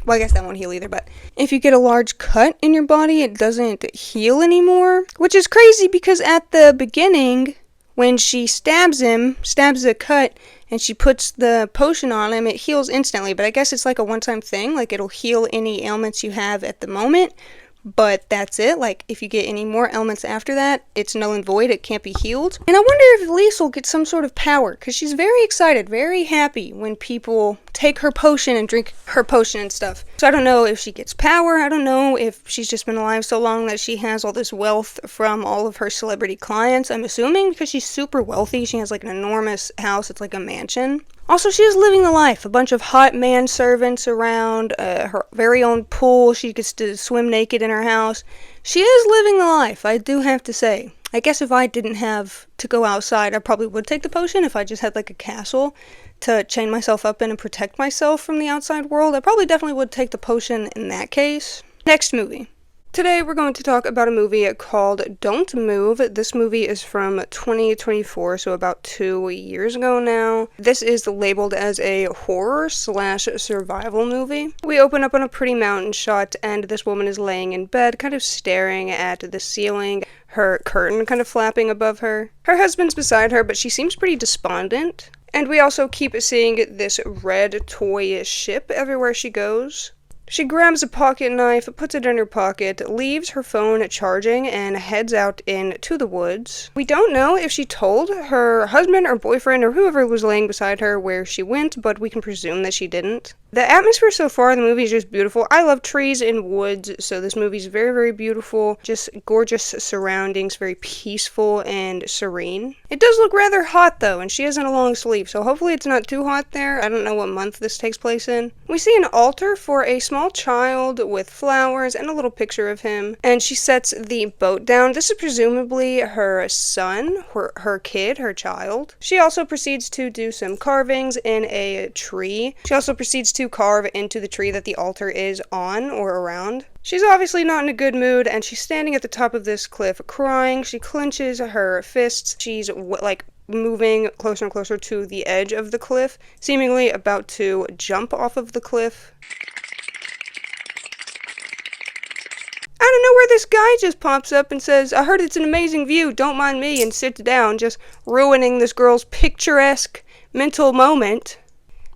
[SPEAKER 1] well, I guess that won't heal either, but if you get a large cut in your body, it doesn't heal anymore, which is crazy because at the beginning, when she stabs the cut, and she puts the potion on him, it heals instantly, but I guess it's like a one-time thing, like it'll heal any ailments you have at the moment, but that's it. Like, if you get any more elements after that, it's null and void, it can't be healed. And I wonder if Liesel gets some sort of power, because she's very excited, very happy when people take her potion and drink her potion and stuff. So I don't know if she gets power, I don't know if she's just been alive so long that she has all this wealth from all of her celebrity clients. I'm assuming because she's super wealthy, she has like an enormous house, it's like a mansion. Also, she is living the life. A bunch of hot manservants around, her very own pool. She gets to swim naked in her house. She is living the life, I do have to say. I guess if I didn't have to go outside, I probably would take the potion. If I just had like a castle to chain myself up in and protect myself from the outside world, I probably definitely would take the potion in that case. Next movie. Today we're going to talk about a movie called Don't Move. This movie is from 2024, so about 2 years ago now. This is labeled as a horror/survival movie. We open up on a pretty mountain shot, and this woman is laying in bed, kind of staring at the ceiling, her curtain kind of flapping above her. Her husband's beside her, but she seems pretty despondent. And we also keep seeing this red toy ship everywhere she goes. She grabs a pocket knife, puts it in her pocket, leaves her phone charging, and heads out into the woods. We don't know if she told her husband or boyfriend or whoever was laying beside her where she went, but we can presume that she didn't. The atmosphere so far in the movie is just beautiful. I love trees and woods, so this movie is very, very beautiful. Just gorgeous surroundings, very peaceful and serene. It does look rather hot though, and she has on a long sleeve, so hopefully it's not too hot there. I don't know what month this takes place in. We see an altar for a small child with flowers and a little picture of him, and she sets the boat down. This is presumably her son, her kid, her child. She also proceeds to do some carvings in a tree. She also proceeds to carve into the tree that the altar is on or around. She's obviously not in a good mood, and she's standing at the top of this cliff crying. She clenches her fists. She's moving closer and closer to the edge of the cliff, seemingly about to jump off of the cliff. Out of nowhere, this guy just pops up and says, "I heard it's an amazing view, don't mind me," and sits down, just ruining this girl's picturesque mental moment.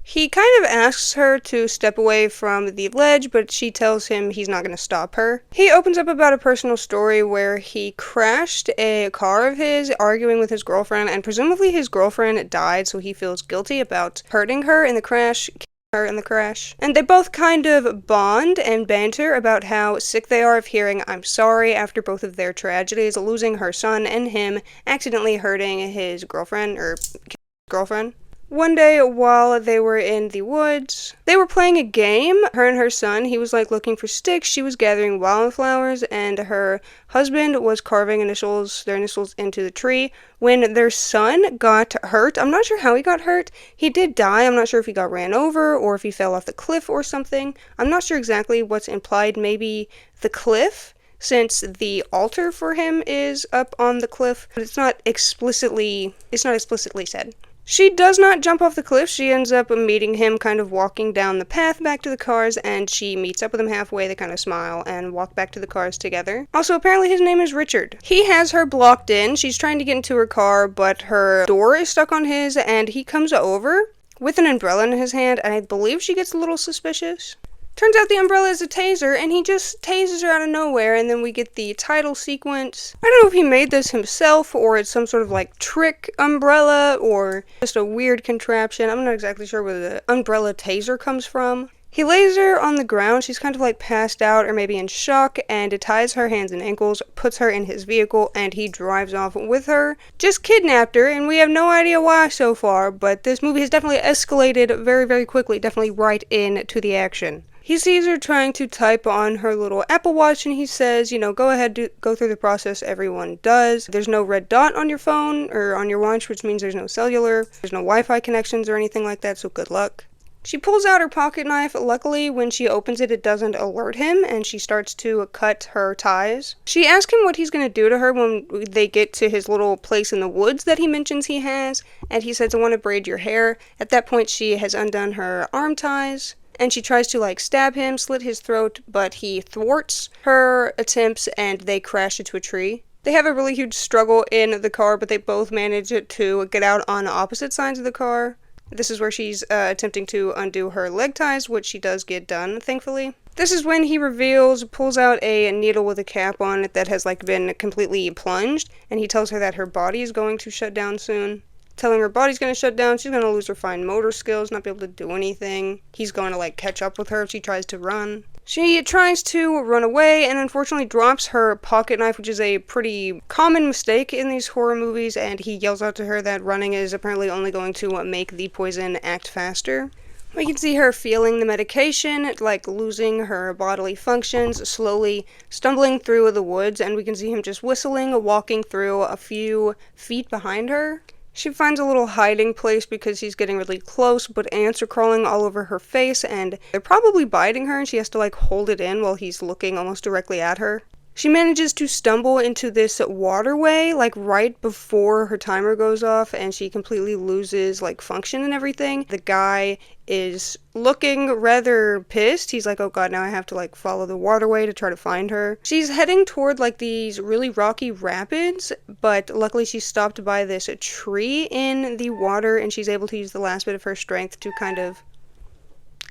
[SPEAKER 1] He kind of asks her to step away from the ledge, but she tells him he's not going to stop her. He opens up about a personal story where he crashed a car of his, arguing with his girlfriend, and presumably his girlfriend died, so he feels guilty about hurting her in the crash. And they both kind of bond and banter about how sick they are of hearing "I'm sorry" after both of their tragedies, losing her son and him accidentally hurting his girlfriend. One day, while they were in the woods, they were playing a game, her and her son. He was looking for sticks, she was gathering wildflowers, and her husband was carving their initials into the tree. When their son got hurt, I'm not sure how he got hurt. He did die. I'm not sure if he got ran over or if he fell off the cliff or something. I'm not sure exactly what's implied. Maybe the cliff, since the altar for him is up on the cliff, but it's not explicitly said. She does not jump off the cliff. She ends up meeting him kind of walking down the path back to the cars, and she meets up with him halfway. They kind of smile and walk back to the cars together. Also, apparently his name is Richard. He has her blocked in. She's trying to get into her car, but her door is stuck on his, and he comes over with an umbrella in his hand, and I believe she gets a little suspicious. Turns out the umbrella is a taser, and he just tases her out of nowhere, and then we get the title sequence. I don't know if he made this himself, or it's some sort of trick umbrella, or just a weird contraption. I'm not exactly sure where the umbrella taser comes from. He lays her on the ground. She's kind of passed out or maybe in shock, and ties her hands and ankles, puts her in his vehicle, and he drives off with her. Just kidnapped her, and we have no idea why so far, but this movie has definitely escalated very, very quickly, definitely right into the action. He sees her trying to type on her little Apple Watch, and he says, go ahead, go through the process everyone does. There's no red dot on your phone or on your watch, which means there's no cellular. There's no Wi-Fi connections or anything like that, so good luck. She pulls out her pocket knife. Luckily, when she opens it, it doesn't alert him, and she starts to cut her ties. She asks him what he's going to do to her when they get to his little place in the woods that he mentions he has, and he says, "I want to braid your hair." At that point, she has undone her arm ties, and she tries to stab him, slit his throat, but he thwarts her attempts, and they crash into a tree. They have a really huge struggle in the car, but they both manage to get out on opposite sides of the car. This is where she's attempting to undo her leg ties, which she does get done, thankfully. This is when he pulls out a needle with a cap on it that has like been completely plunged, and he tells her that her body is going to shut down soon. Telling her body's going to shut down, she's going to lose her fine motor skills, not be able to do anything. He's going to like catch up with her if she tries to run. She tries to run away and unfortunately drops her pocket knife, which is a pretty common mistake in these horror movies, and he yells out to her that running is apparently only going to make the poison act faster. We can see her feeling the medication, like losing her bodily functions, slowly stumbling through the woods, and we can see him just whistling, walking through a few feet behind her. She finds a little hiding place because he's getting really close, but ants are crawling all over her face, and they're probably biting her, and she has to like hold it in while he's looking almost directly at her. She manages to stumble into this waterway, like right before her timer goes off, and she completely loses like function and everything. The guy is looking rather pissed. He's like, oh god, now I have to like follow the waterway to try to find her. She's heading toward like these really rocky rapids, but luckily she's stopped by this tree in the water, and she's able to use the last bit of her strength to kind of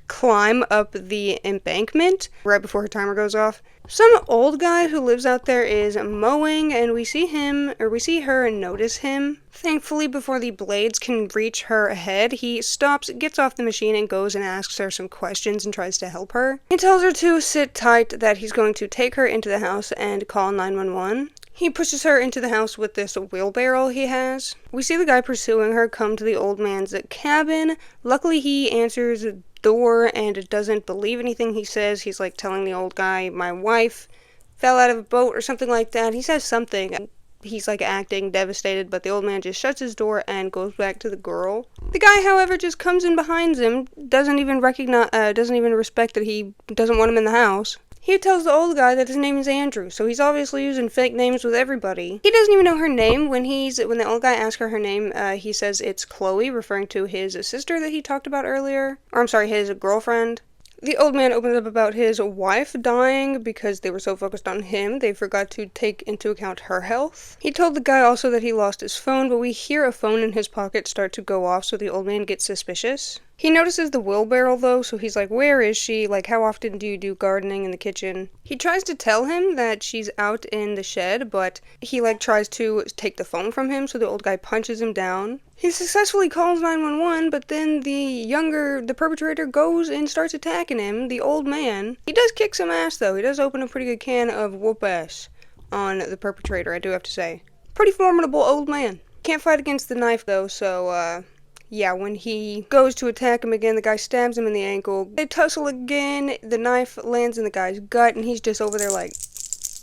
[SPEAKER 1] climb up the embankment right before her timer goes off. Some old guy who lives out there is mowing, and we see her notice him. Thankfully, before the blades can reach her head, he stops, gets off the machine, and goes and asks her some questions and tries to help her. He tells her to sit tight, that he's going to take her into the house and call 911. He pushes her into the house with this wheelbarrow he has. We see the guy pursuing her come to the old man's cabin. Luckily, he answers the door and doesn't believe anything he says. He's like telling the old guy, my wife fell out of a boat or something like that. He says something. He's like acting devastated, but the old man just shuts his door and goes back to the girl. The guy, however, just comes in behind him, doesn't even respect that he doesn't want him in the house. He tells the old guy that his name is Andrew, so he's obviously using fake names with everybody. He doesn't even know her name. When the old guy asks her name, he says it's Chloe, referring to his sister that he talked about earlier. Or I'm sorry, his girlfriend. The old man opens up about his wife dying because they were so focused on him, they forgot to take into account her health. He told the guy also that he lost his phone, but we hear a phone in his pocket start to go off, so the old man gets suspicious. He notices the wheelbarrow though, so he's like, where is she? Like, how often do you do gardening in the kitchen? He tries to tell him that she's out in the shed, but he like tries to take the phone from him, so the old guy punches him down. He successfully calls 911, but then the perpetrator goes and starts attacking him, the old man. He does kick some ass though. He does open a pretty good can of whoop ass on the perpetrator, I do have to say. Pretty formidable old man. Can't fight against the knife though, so yeah, when he goes to attack him again, the guy stabs him in the ankle. They tussle again, the knife lands in the guy's gut, and he's just over there like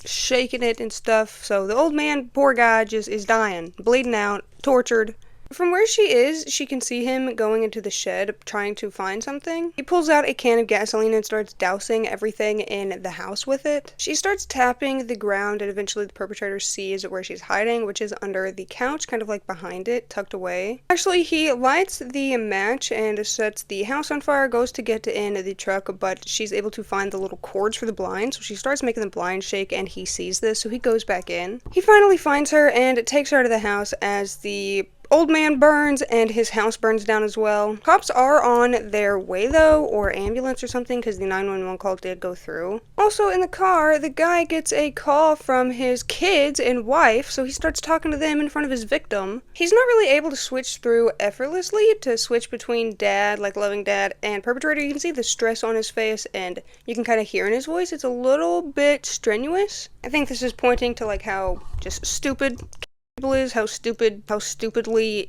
[SPEAKER 1] shaking it and stuff. So the old man, poor guy, just is dying, bleeding out, tortured. From where she is, she can see him going into the shed, trying to find something. He pulls out a can of gasoline and starts dousing everything in the house with it. She starts tapping the ground, and eventually the perpetrator sees where she's hiding, which is under the couch, kind of like behind it, tucked away. Actually, he lights the match and sets the house on fire, goes to get in the truck, but she's able to find the little cords for the blinds, so she starts making the blinds shake, and he sees this, so he goes back in. He finally finds her and takes her out of the house as the old man burns and his house burns down as well. Cops are on their way though, or ambulance or something, because the 911 call did go through. Also in the car, the guy gets a call from his kids and wife, so he starts talking to them in front of his victim. He's not really able to switch through effortlessly, to switch between dad, like loving dad, and perpetrator. You can see the stress on his face, and you can kind of hear in his voice, it's a little bit strenuous. I think this is pointing to like how just stupid is, how stupidly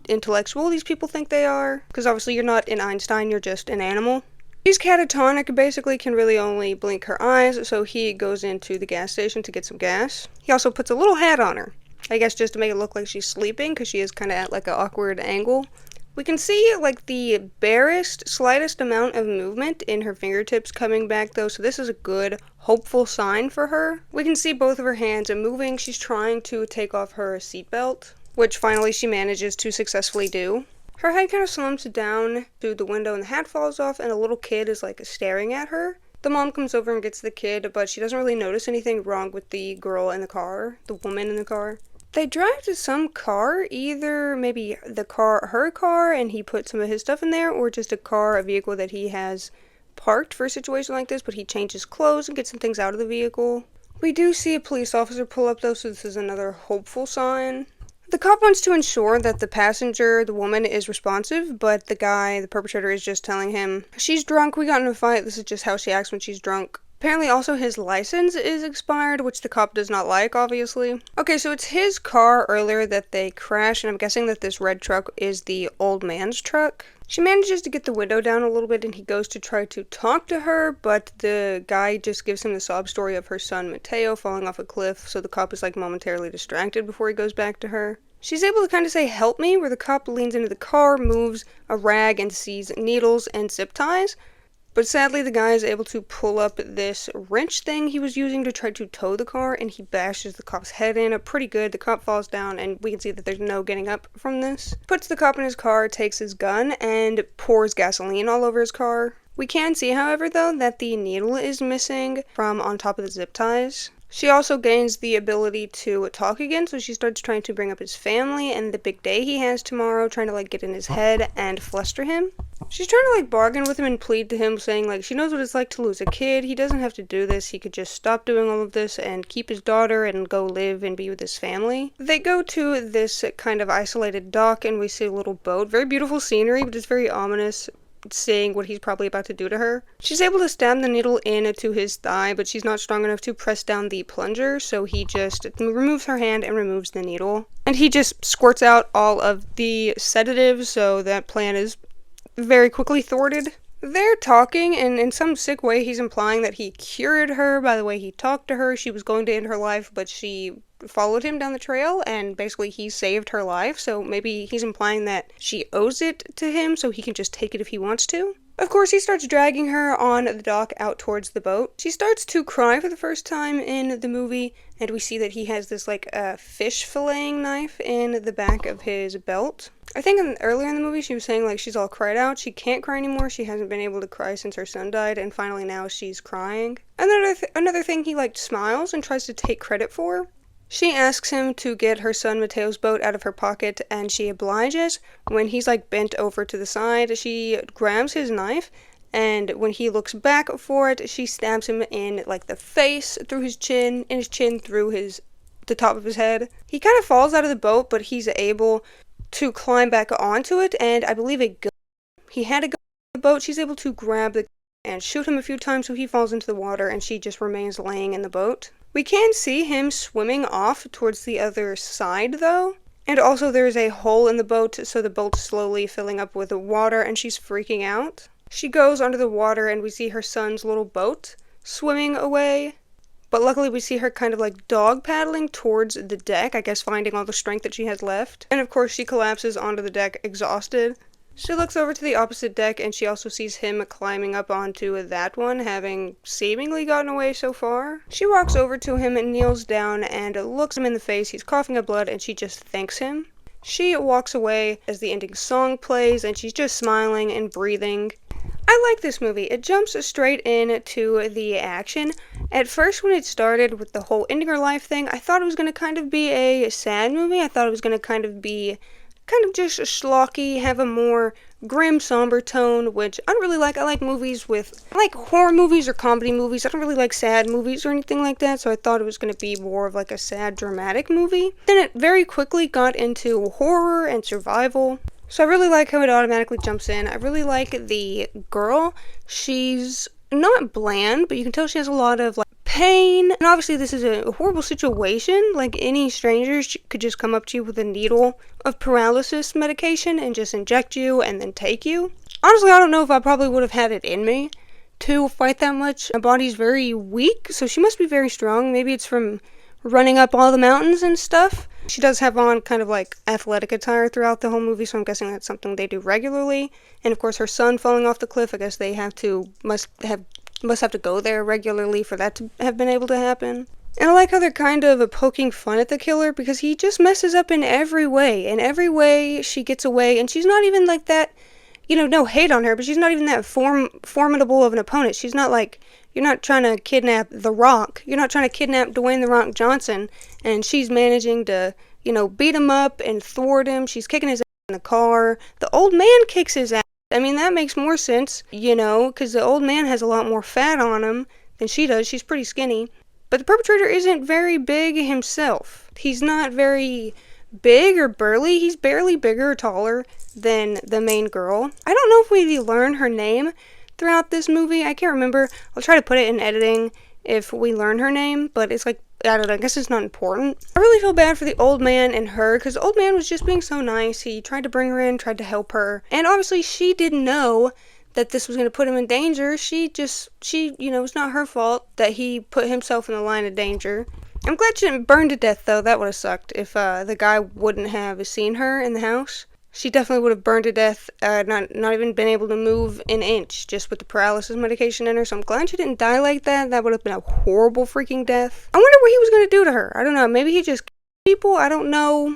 [SPEAKER 1] intellectual these people think they are, because obviously you're not an Einstein, you're just an animal. She's catatonic, basically can really only blink her eyes, so he goes into the gas station to get some gas. He also puts a little hat on her, I guess just to make it look like she's sleeping, because she is kind of at like an awkward angle. We can see like the barest, slightest amount of movement in her fingertips coming back though, so this is a good, hopeful sign for her. We can see both of her hands are moving. She's trying to take off her seatbelt, which finally she manages to successfully do. Her head kind of slumps down to the window and the hat falls off, and a little kid is like staring at her. The mom comes over and gets the kid, but she doesn't really notice anything wrong with the girl in the car, the woman in the car. They drive to some car, either maybe her car, and he put some of his stuff in there, or just a vehicle that he has parked for a situation like this, but he changes clothes and gets some things out of the vehicle. We do see a police officer pull up though, so this is another hopeful sign. The cop wants to ensure that the passenger, the woman, is responsive, but the perpetrator, is just telling him, she's drunk, we got in a fight, this is just how she acts when she's drunk. Apparently also his license is expired, which the cop does not like, obviously. Okay, so it's his car earlier that they crash, and I'm guessing that this red truck is the old man's truck. She manages to get the window down a little bit, and he goes to try to talk to her, but the guy just gives him the sob story of her son Mateo falling off a cliff, so the cop is like momentarily distracted before he goes back to her. She's able to kind of say, help me, where the cop leans into the car, moves a rag, and sees needles and zip ties. But sadly, the guy is able to pull up this wrench thing he was using to try to tow the car, and he bashes the cop's head in pretty good. The cop falls down, and we can see that there's no getting up from this. Puts the cop in his car, takes his gun, and pours gasoline all over his car. We can see, however, though, that the needle is missing from on top of the zip ties. She also gains the ability to talk again, so she starts trying to bring up his family and the big day he has tomorrow, trying to get in his head and fluster him. She's trying to bargain with him and plead to him, saying she knows what it's like to lose a kid. He doesn't have to do this. He could just stop doing all of this and keep his daughter and go live and be with his family. They go to this kind of isolated dock, and we see a little boat. Very beautiful scenery, but it's very ominous, seeing what he's probably about to do to her. She's able to stab the needle into his thigh, but she's not strong enough to press down the plunger, so he just removes her hand and removes the needle. And he just squirts out all of the sedatives, so that plan is very quickly thwarted. They're talking, and in some sick way he's implying that he cured her by the way he talked to her. She was going to end her life, but she followed him down the trail, and basically he saved her life, so maybe he's implying that she owes it to him, so he can just take it if he wants to. Of course, he starts dragging her on the dock out towards the boat. She starts to cry for the first time in the movie, and we see that he has this fish filleting knife in the back of his belt. I think earlier in the movie she was saying she's all cried out. She can't cry anymore. She hasn't been able to cry since her son died, and finally now she's crying. Another thing he smiles and tries to take credit for. She asks him to get her son Mateo's boat out of her pocket, and she obliges. When he's bent over to the side, she grabs his knife, and when he looks back for it, she stabs him in the face, through his chin, through the top of his head. He kind of falls out of the boat, but he's able to climb back onto it, and I believe he had a gun on the boat. She's able to grab the gun and shoot him a few times, so he falls into the water, and she just remains laying in the boat. We can see him swimming off towards the other side, though. And also there's a hole in the boat, so the boat's slowly filling up with water, and she's freaking out. She goes under the water, and we see her son's little boat swimming away. But luckily we see her kind of dog paddling towards the deck, I guess finding all the strength that she has left. And of course she collapses onto the deck, exhausted. She looks over to the opposite deck, and she also sees him climbing up onto that one, having seemingly gotten away so far. She walks over to him and kneels down and looks him in the face. He's coughing up blood, and she just thanks him. She walks away as the ending song plays, and she's just smiling and breathing. I like this movie. It jumps straight into the action. At first, when it started with the whole ending her life thing, I thought it was going to kind of be a sad movie. I thought it was going to kind of just schlocky, have a more grim, somber tone, which I don't really like. I like horror movies or comedy movies. I don't really like sad movies or anything like that, so I thought it was going to be more of a sad, dramatic movie. Then it very quickly got into horror and survival. So I really like how it automatically jumps in. I really like the girl. She's not bland, but you can tell she has a lot of pain. And obviously this is a horrible situation. Any strangers could just come up to you with a needle of paralysis medication and just inject you and then take you. Honestly, I don't know if I probably would have had it in me to fight that much. My body's very weak, so she must be very strong. Maybe it's from running up all the mountains and stuff. She does have on kind of athletic attire throughout the whole movie, so I'm guessing that's something they do regularly. And of course her son falling off the cliff, I guess they must have to go there regularly for that to have been able to happen. And I like how they're kind of poking fun at the killer, because he just messes up in every way. In every way she gets away, and she's not even that, no hate on her, but she's not even that formidable of an opponent. She's not you're not trying to kidnap The Rock. You're not trying to kidnap Dwayne The Rock Johnson, and she's managing to beat him up and thwart him. She's kicking his ass in the car. The old man kicks his ass. I mean, that makes more sense, because the old man has a lot more fat on him than she does. She's pretty skinny. But the perpetrator isn't very big himself. He's not very big or burly. He's barely bigger or taller than the main girl. I don't know if we learn her name throughout this movie. I can't remember. I'll try to put it in editing if we learn her name, but it's like, I don't know, I guess it's not important. I really feel bad for the old man and her, because the old man was just being so nice. He tried to bring her in, tried to help her, and obviously she didn't know that this was going to put him in danger. It's not her fault that he put himself in the line of danger. I'm glad she didn't burn to death, though. That would have sucked if the guy wouldn't have seen her in the house. She definitely would have burned to death, not even been able to move an inch just with the paralysis medication in her, so I'm glad she didn't die like that. That would have been a horrible freaking death. I wonder what he was going to do to her. I don't know. Maybe he just killed people? I don't know.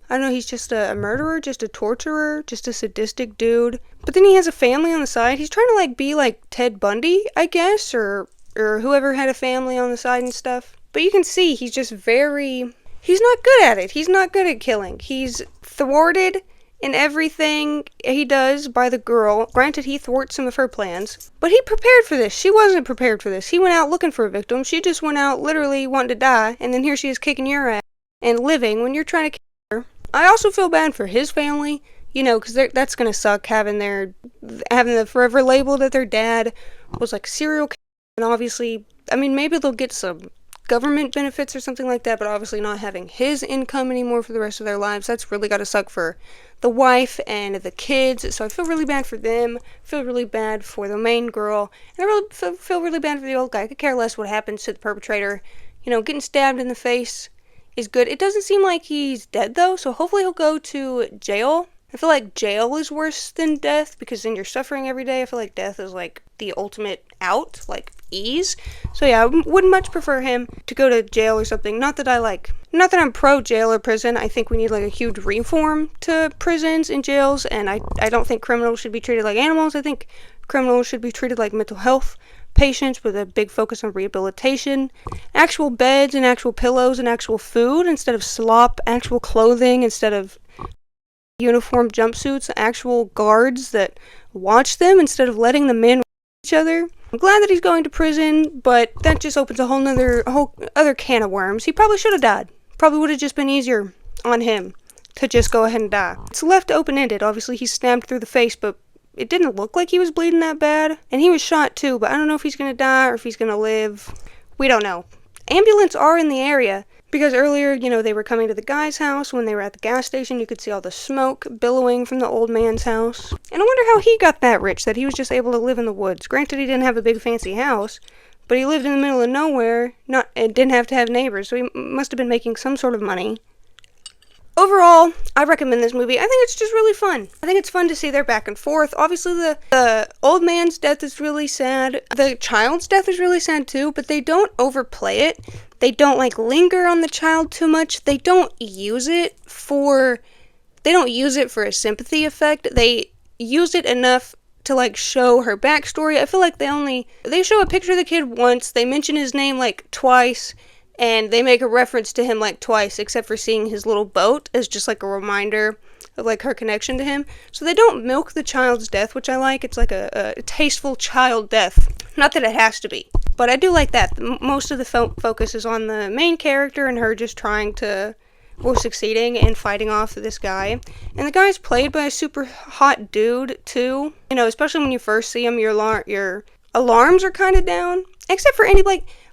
[SPEAKER 1] He's just a murderer, just a torturer, just a sadistic dude. But then he has a family on the side. He's trying to, be like Ted Bundy, I guess, or whoever had a family on the side and stuff. But you can see he's just he's not good at it. He's not good at killing. He's thwarted in everything he does by the girl. Granted, he thwarts some of her plans, but he prepared for this. She wasn't prepared for this. He went out looking for a victim. She just went out literally wanting to die, and then here she is kicking your ass and living when you're trying to kill her. I also feel bad for his family, because that's gonna suck having the forever label that their dad was like serial killer, and obviously, maybe they'll get some government benefits or something like that, but obviously not having his income anymore for the rest of their lives. That's really gotta suck for the wife and the kids, so I feel really bad for them. I feel really bad for the main girl, and I really feel really bad for the old guy. I could care less what happens to the perpetrator. Getting stabbed in the face is good. It doesn't seem like he's dead, though, so hopefully he'll go to jail. I feel like jail is worse than death, because then you're suffering every day. I feel like death is like the ultimate out, like ease. So yeah, I would much prefer him to go to jail or something. Not that I'm pro jail or prison. I think we need like a huge reform to prisons and jails, and I don't think criminals should be treated like animals. I think criminals should be treated like mental health patients with a big focus on rehabilitation, actual beds and actual pillows and actual food instead of slop, actual clothing instead of uniform jumpsuits, actual guards that watch them instead of letting the men each other. I'm glad that he's going to prison, but that just opens a whole other can of worms. He probably should have died. Probably would have just been easier on him to just go ahead and die. It's left open-ended. Obviously, he's stabbed through the face, but it didn't look like he was bleeding that bad. And he was shot too, but I don't know if he's gonna die or if he's gonna live. We don't know. Ambulance are in the area, because earlier, they were coming to the guy's house. When they were at the gas station, you could see all the smoke billowing from the old man's house. And I wonder how he got that rich, that he was just able to live in the woods. Granted, he didn't have a big fancy house, but he lived in the middle of nowhere, and didn't have to have neighbors, so he must have been making some sort of money. Overall, I recommend this movie. I think it's just really fun. I think it's fun to see their back and forth. Obviously, the old man's death is really sad. The child's death is really sad too, but they don't overplay it. They don't, linger on the child too much. They don't use it for a sympathy effect. They use it enough to, show her backstory. I feel like they show a picture of the kid once, they mention his name, twice, and they make a reference to him twice, except for seeing his little boat as just a reminder of her connection to him. So they don't milk the child's death, which I like. It's a tasteful child death. Not that it has to be, but I do like that. Most of the focus is on the main character and her just succeeding and fighting off this guy. And the guy's played by a super hot dude too. Especially when you first see him, your alarms are kind of down. Except for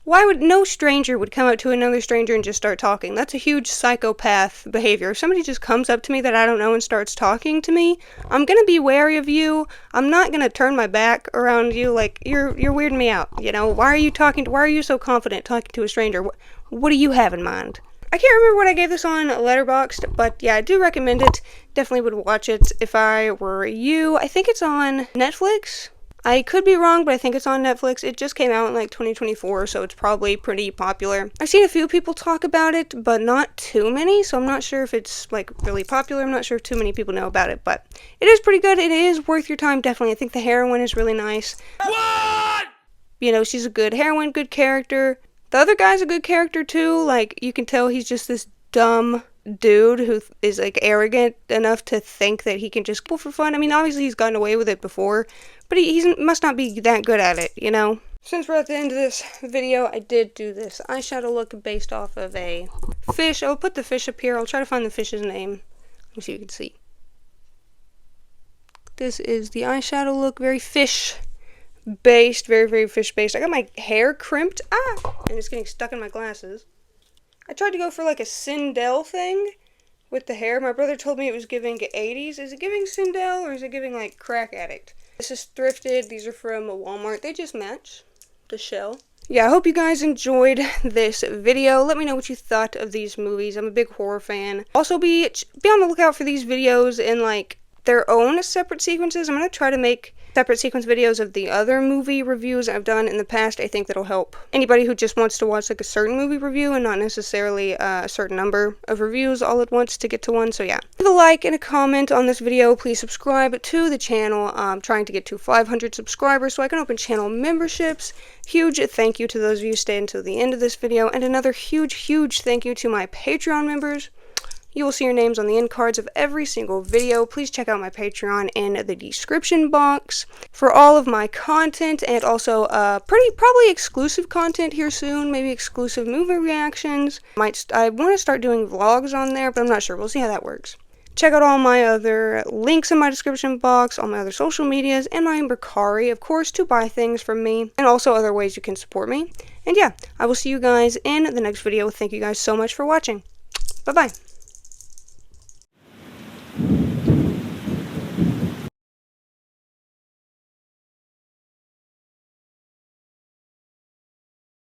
[SPEAKER 1] why would no stranger would come up to another stranger and just start talking? That's a huge psychopath behavior. If somebody just comes up to me that I don't know and starts talking to me, I'm gonna be wary of you. I'm not gonna turn my back around you. You're weirding me out. Why are you so confident talking to a stranger? What do you have in mind? I can't remember what I gave this on Letterboxd, but yeah, I do recommend it. Definitely would watch it if I were you. I think it's on Netflix. I could be wrong, but I think it's on Netflix. It just came out in 2024, so it's probably pretty popular. I've seen a few people talk about it, but not too many, so I'm not sure if it's really popular. I'm not sure if too many people know about it, but it is pretty good. It is worth your time, definitely. I think the heroine is really nice. What? She's a good heroine, good character. The other guy's a good character too. You can tell he's just this dumb dude who is like arrogant enough to think that he can just go for fun. I mean, obviously he's gotten away with it before, but he must not be that good at it, you know? Since we're at the end of this video, I did do this eyeshadow look based off of a fish. I'll put the fish up here. I'll try to find the fish's name. Let me see if you can see. This is the eyeshadow look, very fish-based, very fish-based. I got my hair crimped, and it's getting stuck in my glasses. I tried to go for like a Sindel thing with the hair. My brother told me it was giving 80s. Is it giving Sindel or is it giving like crack addict? This is thrifted. These are from Walmart. They just match the shell. Yeah, I hope you guys enjoyed this video. Let me know what you thought of these movies. I'm a big horror fan. Also, be on the lookout for these videos in like their own separate sequences. I'm going to try to make separate sequence videos of the other movie reviews I've done in the past. I think that'll help anybody who just wants to watch like a certain movie review and not necessarily a certain number of reviews all at once to get to one. So yeah, leave a like and a comment on this video. Please subscribe to the channel. I'm trying to get to 500 subscribers so I can open channel memberships. Huge thank you to those of you who stayed until the end of this video, and another huge thank you to my Patreon members. You will see your names on the end cards of every single video. Please check out my Patreon in the description box for all of my content, and also probably exclusive content here soon, maybe exclusive movie reactions. I want to start doing vlogs on there, but I'm not sure. We'll see how that works. Check out all my other links in my description box, all my other social medias, and my Mercari, of course, to buy things from me, and also other ways you can support me. And yeah, I will see you guys in the next video. Thank you guys so much for watching. Bye-bye.